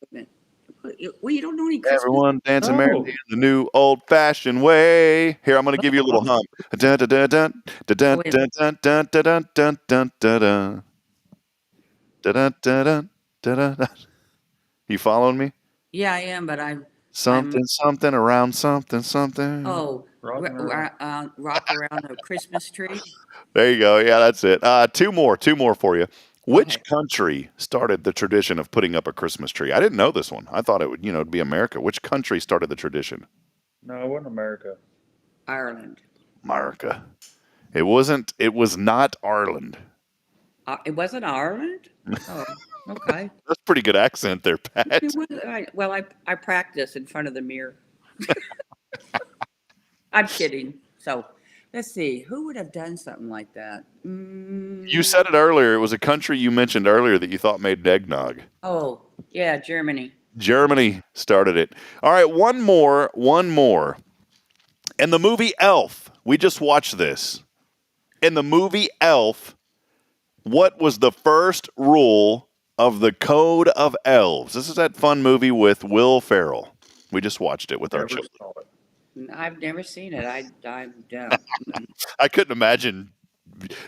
Well, you don't know any Christmas. Everyone dancing merrily in the new old-fashioned way. Here, I'm going to give you a little hum. Dun, dun, dun, dun, dun, dun, dun, dun, dun, dun, dun, dun, dun. Dun, dun, dun, dun, dun. You following me? Yeah, I am, but I'm something around something. Oh, rock around a Christmas tree. There you go. Yeah, that's it. Two more for you. Which country started the tradition of putting up a Christmas tree? I didn't know this one. I thought it would, it'd be America. Which country started the tradition? No, it wasn't America. Ireland. America. It wasn't. It was not Ireland. It wasn't Ireland? Oh, okay. That's a pretty good accent there, Pat. Well, I practice in front of the mirror. I'm kidding. So, let's see. Who would have done something like that? You said it earlier. It was a country you mentioned earlier that you thought made eggnog. Oh, yeah, Germany. Germany started it. All right, one more. In the movie Elf, we just watched this. In the movie Elf, what was the first rule of the Code of Elves? This is that fun movie with Will Ferrell. We just watched it with our children. I've never seen it. I I couldn't imagine,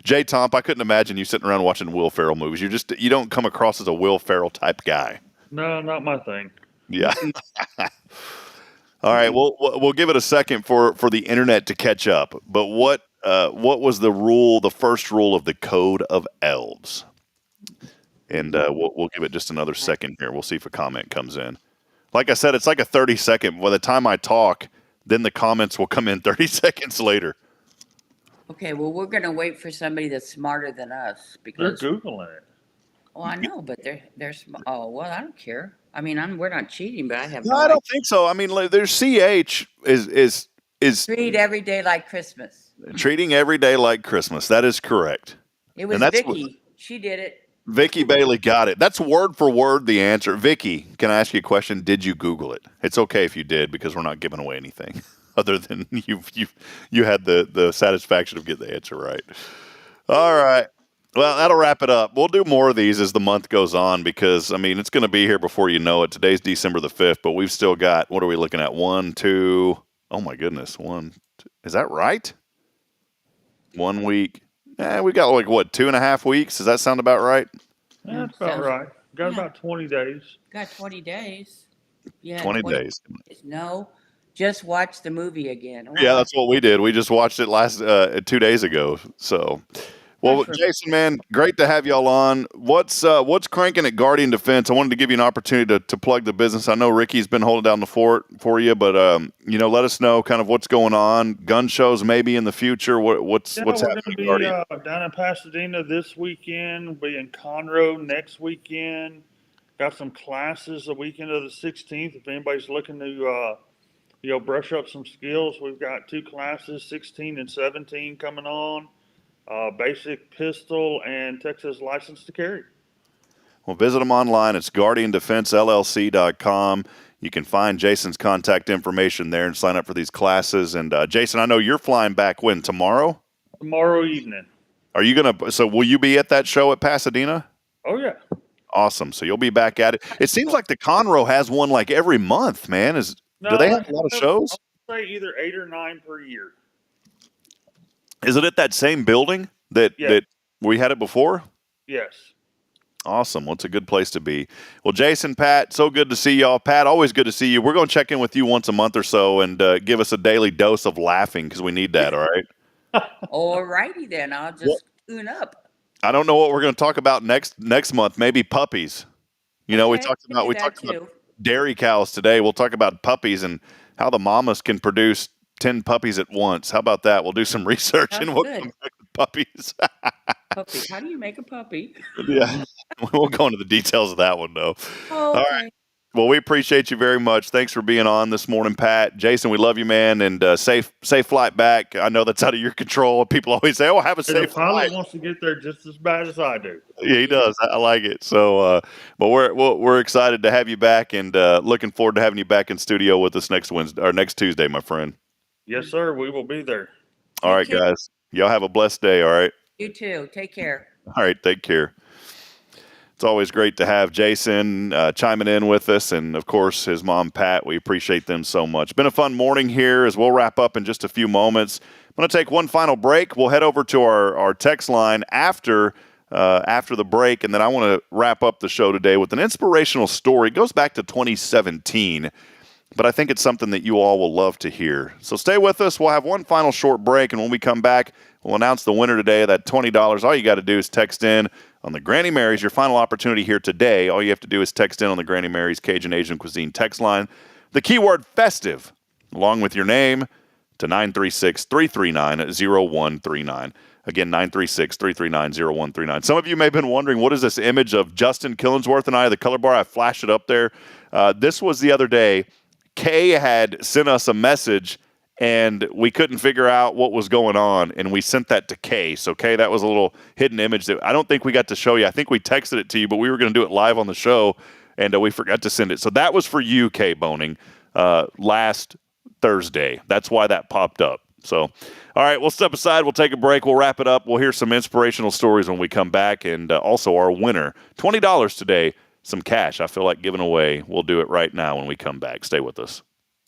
Jay Tomp, I couldn't imagine you sitting around watching Will Ferrell movies. You don't come across as a Will Ferrell type guy. No, not my thing. Yeah. All right. We'll give it a second for the internet to catch up. But what was the first rule of the Code of Elves? And we'll give it just another second here. We'll see if a comment comes in. Like I said, it's like a 30-second. By the time I talk, then the comments will come in 30 seconds later. Okay, well, we're going to wait for somebody that's smarter than us because they're Googling it. Well, I know, but they're oh well, I don't care. I mean, we're not cheating, but I have no I don't think so. I mean, there's CH is treat every day like Christmas. Treating every day like Christmas. That is correct. It was Vicky. She did it. Vicky Bailey got it. That's word for word the answer. Vicky, can I ask you a question? Did you Google it? It's okay if you did because we're not giving away anything other than you had the satisfaction of getting the answer right. All right. Well, that'll wrap it up. We'll do more of these as the month goes on because, I mean, it's going to be here before you know it. Today's December the 5th, but we've still got, what are we looking at? 1, 2, oh my goodness. 1, 2, is that right? 1 week. We got like, what, 2.5 weeks? Does that sound about right? Yeah, that's about right. Got about 20 days. Got 20 days. Yeah, 20 days. No, just watch the movie again. Yeah, that's what we did. We just watched it 2 days ago. So, well, Jason, man, great to have y'all on. What's cranking at Guardian Defense? I wanted to give you an opportunity to plug the business. I know Ricky's been holding down the fort for you, but let us know kind of what's going on. Gun shows maybe in the future. What's happening? We're going to be down in Pasadena this weekend. We'll be in Conroe next weekend. Got some classes the weekend of the 16th. If anybody's looking to brush up some skills, we've got 2 classes, 16 and 17 coming on. Basic pistol and Texas license to carry. Well, visit them online. It's guardiandefensellc.com. You can find Jason's contact information there and sign up for these classes. And Jason, I know you're flying back when? Tomorrow? Tomorrow evening. Are you so will you be at that show at Pasadena? Oh, yeah. Awesome. So you'll be back at it. It seems like the Conroe has one like every month, man. Do they have a lot of shows? I'll say either 8 or 9 per year. Is it at that same building that we had it before? Yes. Awesome. Well, it's a good place to be. Well, Jason, Pat, so good to see y'all. Pat, always good to see you. We're going to check in with you once a month or so and give us a daily dose of laughing because we need that, all right? All righty then. I'll just tune up. I don't know what we're going to talk about next month. Maybe puppies. You know, we talked about dairy cows today. We'll talk about puppies and how the mamas can produce 10 puppies at once. How about that? We'll do some research and we'll come back to puppies. Puppy. How do you make a puppy? Yeah. We'll go into the details of that one, though. Oh, okay. All right. Well, we appreciate you very much. Thanks for being on this morning, Pat. Jason, we love you, man, and safe flight back. I know that's out of your control. People always say, have a safe flight. The pilot wants to get there just as bad as I do. Yeah, he does. I like it. So, but we're excited to have you back and looking forward to having you back in studio with us next Tuesday, my friend. Yes, sir. We will be there. All right, guys. Y'all have a blessed day, all right? You too. Take care. All right, take care. It's always great to have Jason chiming in with us, and, of course, his mom, Pat. We appreciate them so much. Been a fun morning here as we'll wrap up in just a few moments. I'm going to take one final break. We'll head over to our text line after the break, and then I want to wrap up the show today with an inspirational story. It goes back to 2017, but I think it's something that you all will love to hear. So stay with us. We'll have one final short break, and when we come back, we'll announce the winner today of that $20. All you got to do is text in on the Granny Mary's, your final opportunity here today. All you have to do is text in on the Granny Mary's Cajun Asian Cuisine text line, the keyword festive, along with your name, to 936-339-0139. Again, 936-339-0139. Some of you may have been wondering, what is this image of Justin Killingsworth and I, the color bar? I flashed it up there. This was the other day. Kay had sent us a message, and we couldn't figure out what was going on, and we sent that to Kay. So, Kay, that was a little hidden image that I don't think we got to show you. I think we texted it to you, but we were going to do it live on the show, and we forgot to send it. So that was for you, Kay Boning, last Thursday. That's why that popped up. So, all right, we'll step aside. We'll take a break. We'll wrap it up. We'll hear some inspirational stories when we come back, and also our winner, $20 today, some cash I feel like giving away. We'll do it right now when we come back. Stay with us.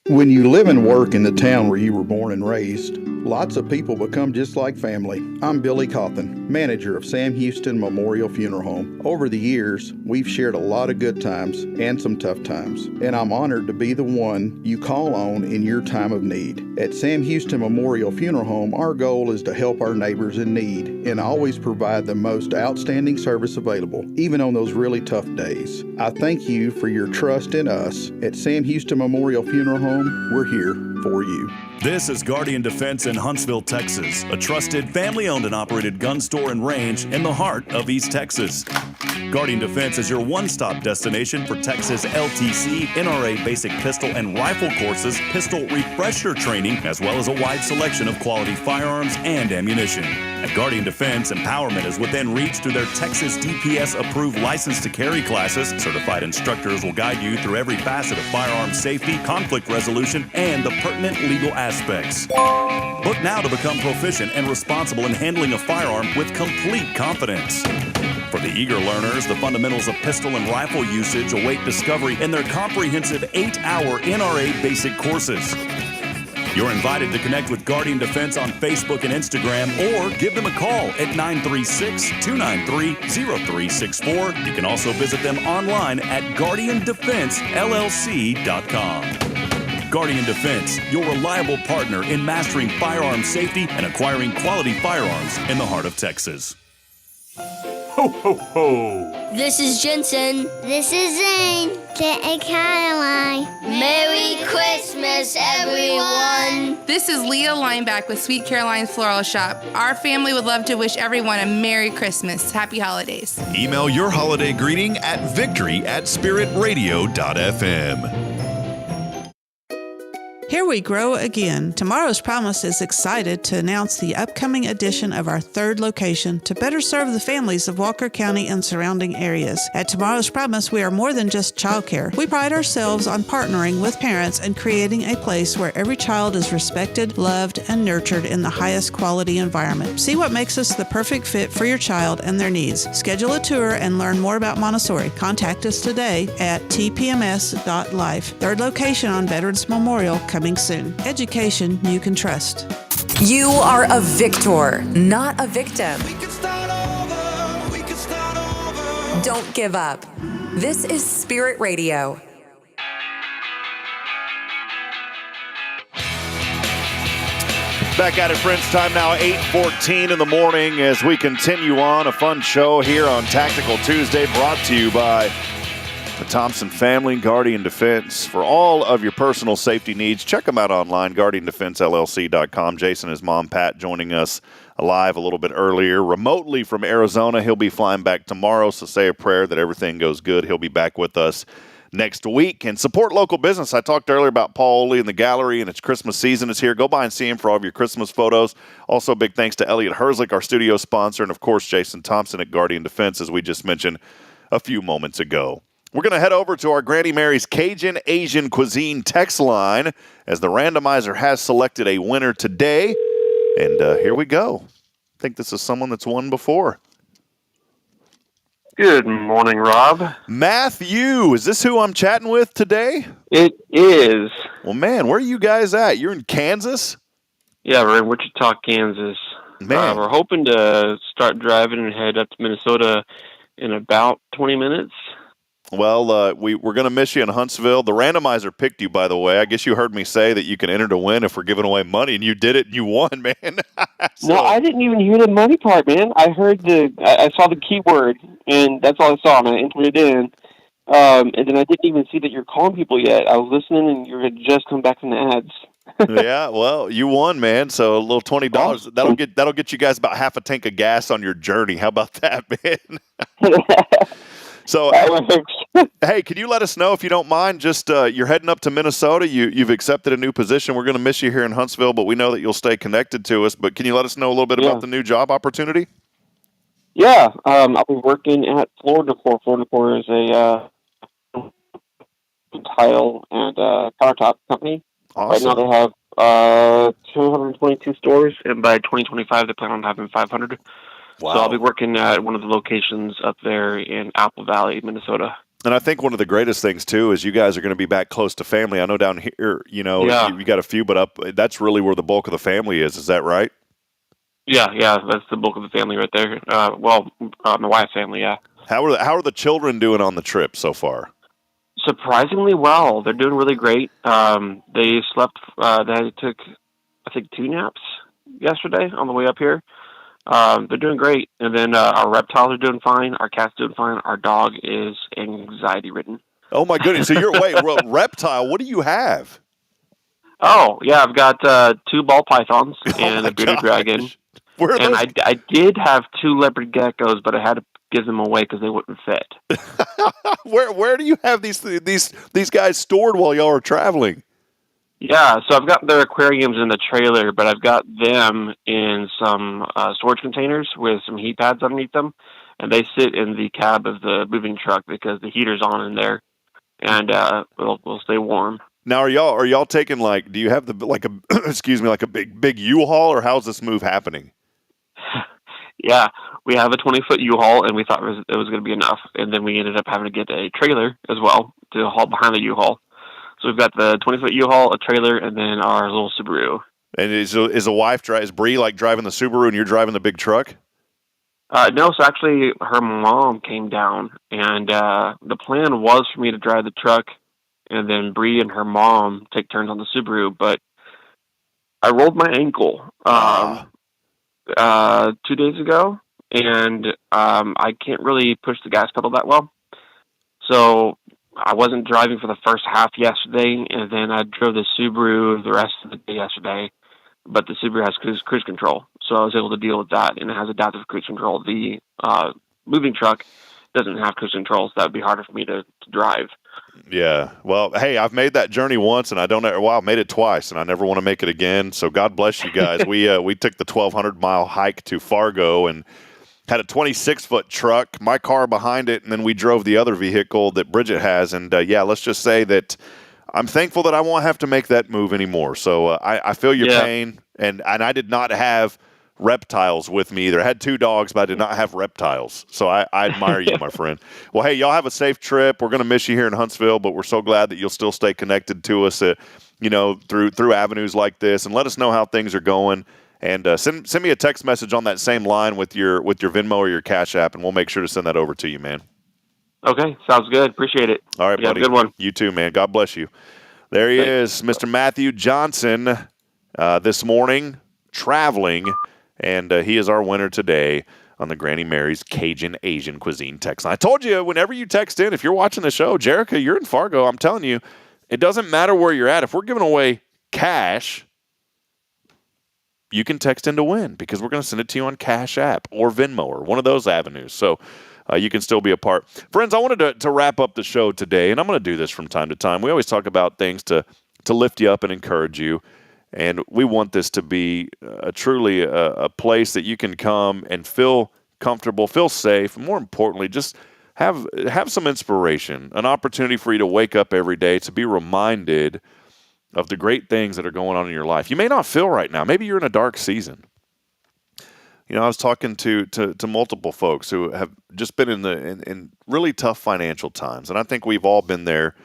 When you live and work in the town where you were born and raised, lots of people become just like family. I'm Billy Cawthon, manager of Sam Houston Memorial Funeral Home. Over the years, we've shared a lot of good times and some tough times, and I'm honored to be the one you call on in your time of need. At Sam Houston Memorial Funeral Home, our goal is to help our neighbors in need and always provide the most outstanding service available, even on those really tough days. I thank you for your trust in us. At Sam Houston Memorial Funeral Home, we're here for you. This is Guardian Defense in Huntsville, Texas, a trusted family-owned and operated gun store and range in the heart of East Texas. Guardian Defense is your one-stop destination for Texas LTC, NRA basic pistol and rifle courses, pistol refresher training, as well as a wide selection of quality firearms and ammunition. At Guardian Defense, empowerment is within reach through their Texas DPS-approved license to carry classes. Certified instructors will guide you through every facet of firearm safety, conflict resolution, and the pertinent legal aspects. Book now to become proficient and responsible in handling a firearm with complete confidence. For the eager learners, the fundamentals of pistol and rifle usage await discovery in their comprehensive 8-hour NRA basic courses. You're invited to connect with Guardian Defense on Facebook and Instagram, or give them a call at 936-293-0364. You can also visit them online at guardiandefensellc.com. Guardian Defense, your reliable partner in mastering firearm safety and acquiring quality firearms in the heart of Texas. Ho, ho, ho. This is Jensen. This is Zane. And Caroline. Merry Christmas, everyone. This is Leah Lineback with Sweet Caroline's Floral Shop. Our family would love to wish everyone a Merry Christmas. Happy holidays. Email your holiday greeting at victory@spiritradio.fm. Here we grow again. Tomorrow's Promise is excited to announce the upcoming addition of our third location to better serve the families of Walker County and surrounding areas. At Tomorrow's Promise, we are more than just childcare. We pride ourselves on partnering with parents and creating a place where every child is respected, loved, and nurtured in the highest quality environment. See what makes us the perfect fit for your child and their needs. Schedule a tour and learn more about Montessori. Contact us today at tpms.life. Third location on Veterans Memorial, coming soon. Education you can trust. You are a victor, not a victim. Don't give up. This is Spirit Radio. Back at it, friends. Time now, 8:14 in the morning as we continue on a fun show here on Tactical Tuesday, brought to you by the Thompson Family Guardian Defense. For all of your personal safety needs, check them out online, guardiandefensellc.com. Jason and his mom, Pat, joining us live a little bit earlier, remotely from Arizona. He'll be flying back tomorrow, so say a prayer that everything goes good. He'll be back with us next week. And support local business. I talked earlier about Paul Oley in the gallery, and it's Christmas season is here. Go by and see him for all of your Christmas photos. Also, big thanks to Elliot Herzlich, our studio sponsor, and of course, Jason Thompson at Guardian Defense, as we just mentioned a few moments ago. We're going to head over to our Granny Mary's Cajun Asian Cuisine text line as the randomizer has selected a winner today. And here we go. I think this is someone that's won before. Good morning, Rob. Matthew, is this who I'm chatting with today? It is. Well, man, where are you guys at? You're in Kansas? Yeah, we're in Wichita, Kansas. Man. We're hoping to start driving and head up to Minnesota in about 20 minutes. Well, we're going to miss you in Huntsville. The randomizer picked you, by the way. I guess you heard me say that you can enter to win if we're giving away money, and you did it, and you won, man. No, I didn't even hear the money part, man. I heard I saw the keyword, and that's all I saw, and I entered it in. And then I didn't even see that you're calling people yet. I was listening, and you had just come back from the ads. Yeah, well, you won, man. So a little $20. Awesome. That'll get you guys about half a tank of gas on your journey. How about that, man? So, hey, can you let us know if you don't mind? Just you're heading up to Minnesota. You've accepted a new position. We're going to miss you here in Huntsville, but we know that you'll stay connected to us. But can you let us know a little bit about the new job opportunity? Yeah, I'll be working at Florida Core. Florida Core is a tile and countertop company. Awesome. Right now they have 222 stores, and by 2025 they plan on having 500. Wow. So I'll be working at one of the locations up there in Apple Valley, Minnesota. And I think one of the greatest things, too, is you guys are going to be back close to family. I know down here, you got a few, but that's really where the bulk of the family is. Is that right? Yeah, that's the bulk of the family right there. My wife's family, yeah. How are the children doing on the trip so far? Surprisingly well. They're doing really great. They slept, they took, I think, 2 naps yesterday on the way up here. They're doing great. And then our reptiles are doing fine. Our cat's doing fine. Our dog is anxiety-ridden. Oh, my goodness. So reptile, what do you have? Oh, yeah, I've got 2 ball pythons and a bearded dragon. And I did have 2 leopard geckos, but I had to give them away because they wouldn't fit. Where do you have these guys stored while y'all are traveling? Yeah, so I've got their aquariums in the trailer, but I've got them in some storage containers with some heat pads underneath them, and they sit in the cab of the moving truck because the heater's on in there, and we'll stay warm. Now, are y'all taking do you have a big U-Haul, or how's this move happening? Yeah, we have a 20-foot U-Haul, and we thought it was going to be enough, and then we ended up having to get a trailer as well to haul behind the U-Haul. So we've got the 20-foot U-Haul, a trailer, and then our little Subaru. And is the wife, is Bree driving the Subaru and you're driving the big truck? No, so actually her mom came down, and the plan was for me to drive the truck, and then Bree and her mom take turns on the Subaru, but I rolled my ankle 2 days ago, and I can't really push the gas pedal that well. So I wasn't driving for the first half yesterday, and then I drove the Subaru the rest of the day yesterday, but the Subaru has cruise control, so I was able to deal with that, and it has adaptive cruise control. The moving truck doesn't have cruise control, so that would be harder for me to drive. Yeah. Well, hey, I've made that journey once, and I've made it twice, and I never want to make it again, so God bless you guys. We took the 1,200-mile hike to Fargo and had a 26-foot truck, my car behind it, and then we drove the other vehicle that Bridget has. And, let's just say that I'm thankful that I won't have to make that move anymore. So I feel your pain, and I did not have reptiles with me either. I had 2 dogs, but I did not have reptiles. So I admire you, my friend. Well, hey, y'all have a safe trip. We're going to miss you here in Huntsville, but we're so glad that you'll still stay connected to us, through avenues like this. And let us know how things are going. And send me a text message on that same line with your Venmo or your Cash App, and we'll make sure to send that over to you, man. Okay, sounds good. Appreciate it. All right, You have buddy. a good one. You too, man. God bless you. There he is, Mr. Matthew Johnson, this morning, traveling, and he is our winner today on the Granny Mary's Cajun Asian Cuisine text. And I told you, whenever you text in, if you're watching the show, Jerica, you're in Fargo, I'm telling you, it doesn't matter where you're at. If we're giving away cash, you can text in to win because we're going to send it to you on Cash App or Venmo or one of those avenues. So you can still be a part. Friends, I wanted to wrap up the show today, and I'm going to do this from time to time. We always talk about things to lift you up and encourage you, and we want this to be truly a place that you can come and feel comfortable, feel safe, and more importantly, just have some inspiration, an opportunity for you to wake up every day to be reminded of the great things that are going on in your life. You may not feel right now. Maybe you're in a dark season. You know, I was talking to multiple folks who have just been in really tough financial times, and I think we've all been there,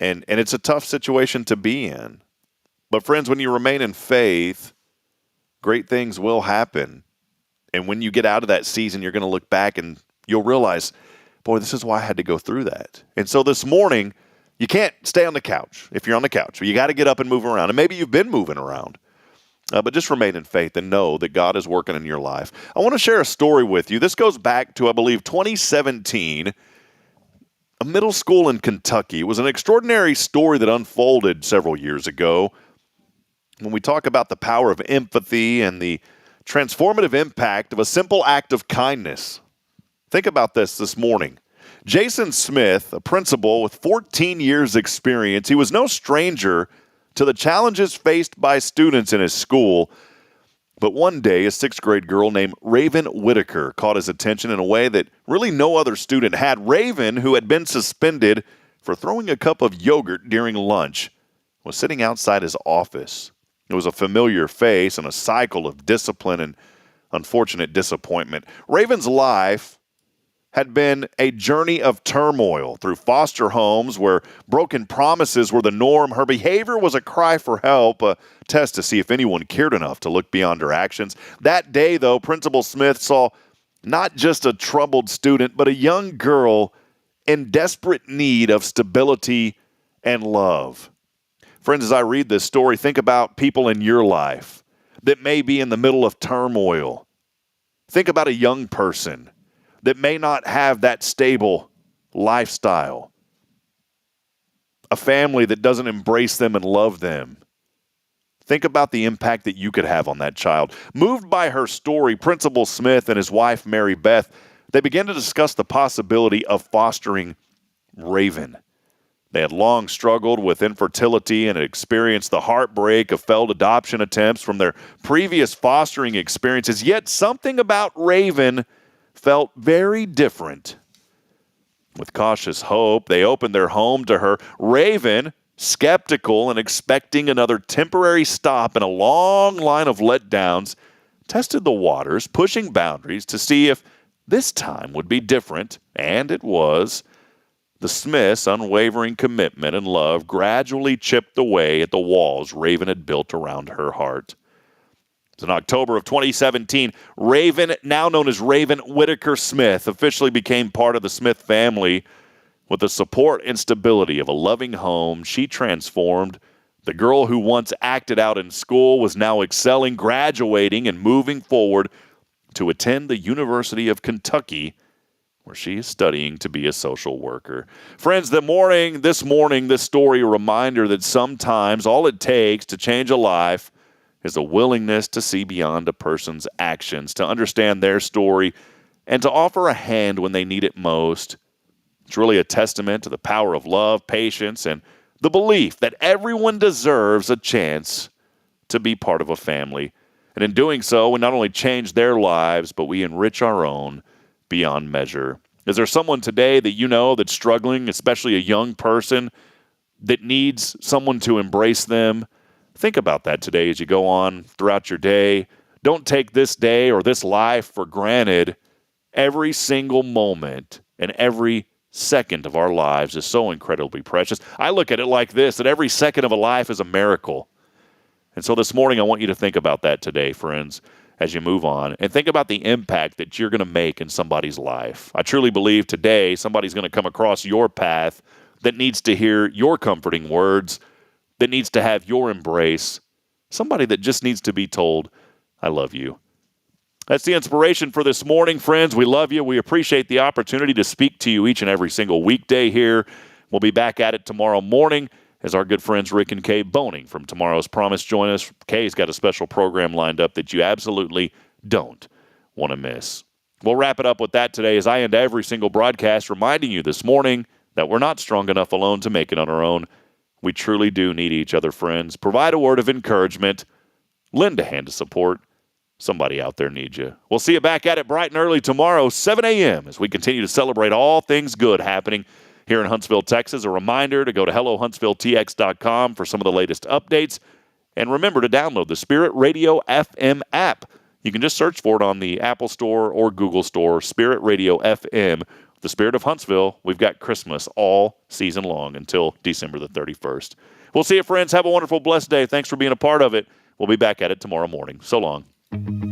and it's a tough situation to be in. But friends, when you remain in faith, great things will happen. And when you get out of that season, you're going to look back and you'll realize, boy, this is why I had to go through that. And so this morning, you can't stay on the couch if you're on the couch. You got to get up and move around. And maybe you've been moving around. But just remain in faith and know that God is working in your life. I want to share a story with you. This goes back to, I believe, 2017, a middle school in Kentucky. It was an extraordinary story that unfolded several years ago. When we talk about the power of empathy and the transformative impact of a simple act of kindness. Think about this morning. Jason Smith, a principal with 14 years experience, he was no stranger to the challenges faced by students in his school. But one day, a sixth grade girl named Raven Whitaker caught his attention in a way that really no other student had. Raven, who had been suspended for throwing a cup of yogurt during lunch, was sitting outside his office. It was a familiar face and a cycle of discipline and unfortunate disappointment. Raven's life had been a journey of turmoil through foster homes where broken promises were the norm. Her behavior was a cry for help, a test to see if anyone cared enough to look beyond her actions. That day, though, Principal Smith saw not just a troubled student, but a young girl in desperate need of stability and love. Friends, as I read this story, think about people in your life that may be in the middle of turmoil. Think about a young person that may not have that stable lifestyle. A family that doesn't embrace them and love them. Think about the impact that you could have on that child. Moved by her story, Principal Smith and his wife, Mary Beth, they began to discuss the possibility of fostering Raven. They had long struggled with infertility and had experienced the heartbreak of failed adoption attempts from their previous fostering experiences. Yet something about Raven felt very different. With cautious hope, they opened their home to her. Raven, skeptical and expecting another temporary stop in a long line of letdowns, tested the waters, pushing boundaries to see if this time would be different, and it was. The Smiths' unwavering commitment and love gradually chipped away at the walls Raven had built around her heart. In October of 2017, Raven, now known as Raven Whitaker Smith, officially became part of the Smith family. With the support and stability of a loving home, she transformed. The girl who once acted out in school was now excelling, graduating, and moving forward to attend the University of Kentucky, where she is studying to be a social worker. Friends, this morning, this story, a reminder that sometimes all it takes to change a life is a willingness to see beyond a person's actions, to understand their story, and to offer a hand when they need it most. It's really a testament to the power of love, patience, and the belief that everyone deserves a chance to be part of a family. And in doing so, we not only change their lives, but we enrich our own beyond measure. Is there someone today that you know that's struggling, especially a young person, that needs someone to embrace them? Think about that today as you go on throughout your day. Don't take this day or this life for granted. Every single moment and every second of our lives is so incredibly precious. I look at it like this, that every second of a life is a miracle. And so this morning, I want you to think about that today, friends, as you move on, and think about the impact that you're going to make in somebody's life. I truly believe today somebody's going to come across your path that needs to hear your comforting words, that needs to have your embrace, somebody that just needs to be told, I love you. That's the inspiration for this morning, friends. We love you. We appreciate the opportunity to speak to you each and every single weekday here. We'll be back at it tomorrow morning as our good friends Rick and Kay Boning from Tomorrow's Promise join us. Kay's got a special program lined up that you absolutely don't want to miss. We'll wrap it up with that today as I end every single broadcast reminding you this morning that we're not strong enough alone to make it on our own. We truly do need each other, friends. Provide a word of encouragement. Lend a hand of support. Somebody out there needs you. We'll see you back at it bright and early tomorrow, 7 a.m., as we continue to celebrate all things good happening here in Huntsville, Texas. A reminder to go to HelloHuntsvilleTX.com for some of the latest updates. And remember to download the Spirit Radio FM app. You can just search for it on the Apple Store or Google Store, Spirit Radio FM. The Spirit of Huntsville, we've got Christmas all season long until December the 31st. We'll see you, friends. Have a wonderful, blessed day. Thanks for being a part of it. We'll be back at it tomorrow morning. So long.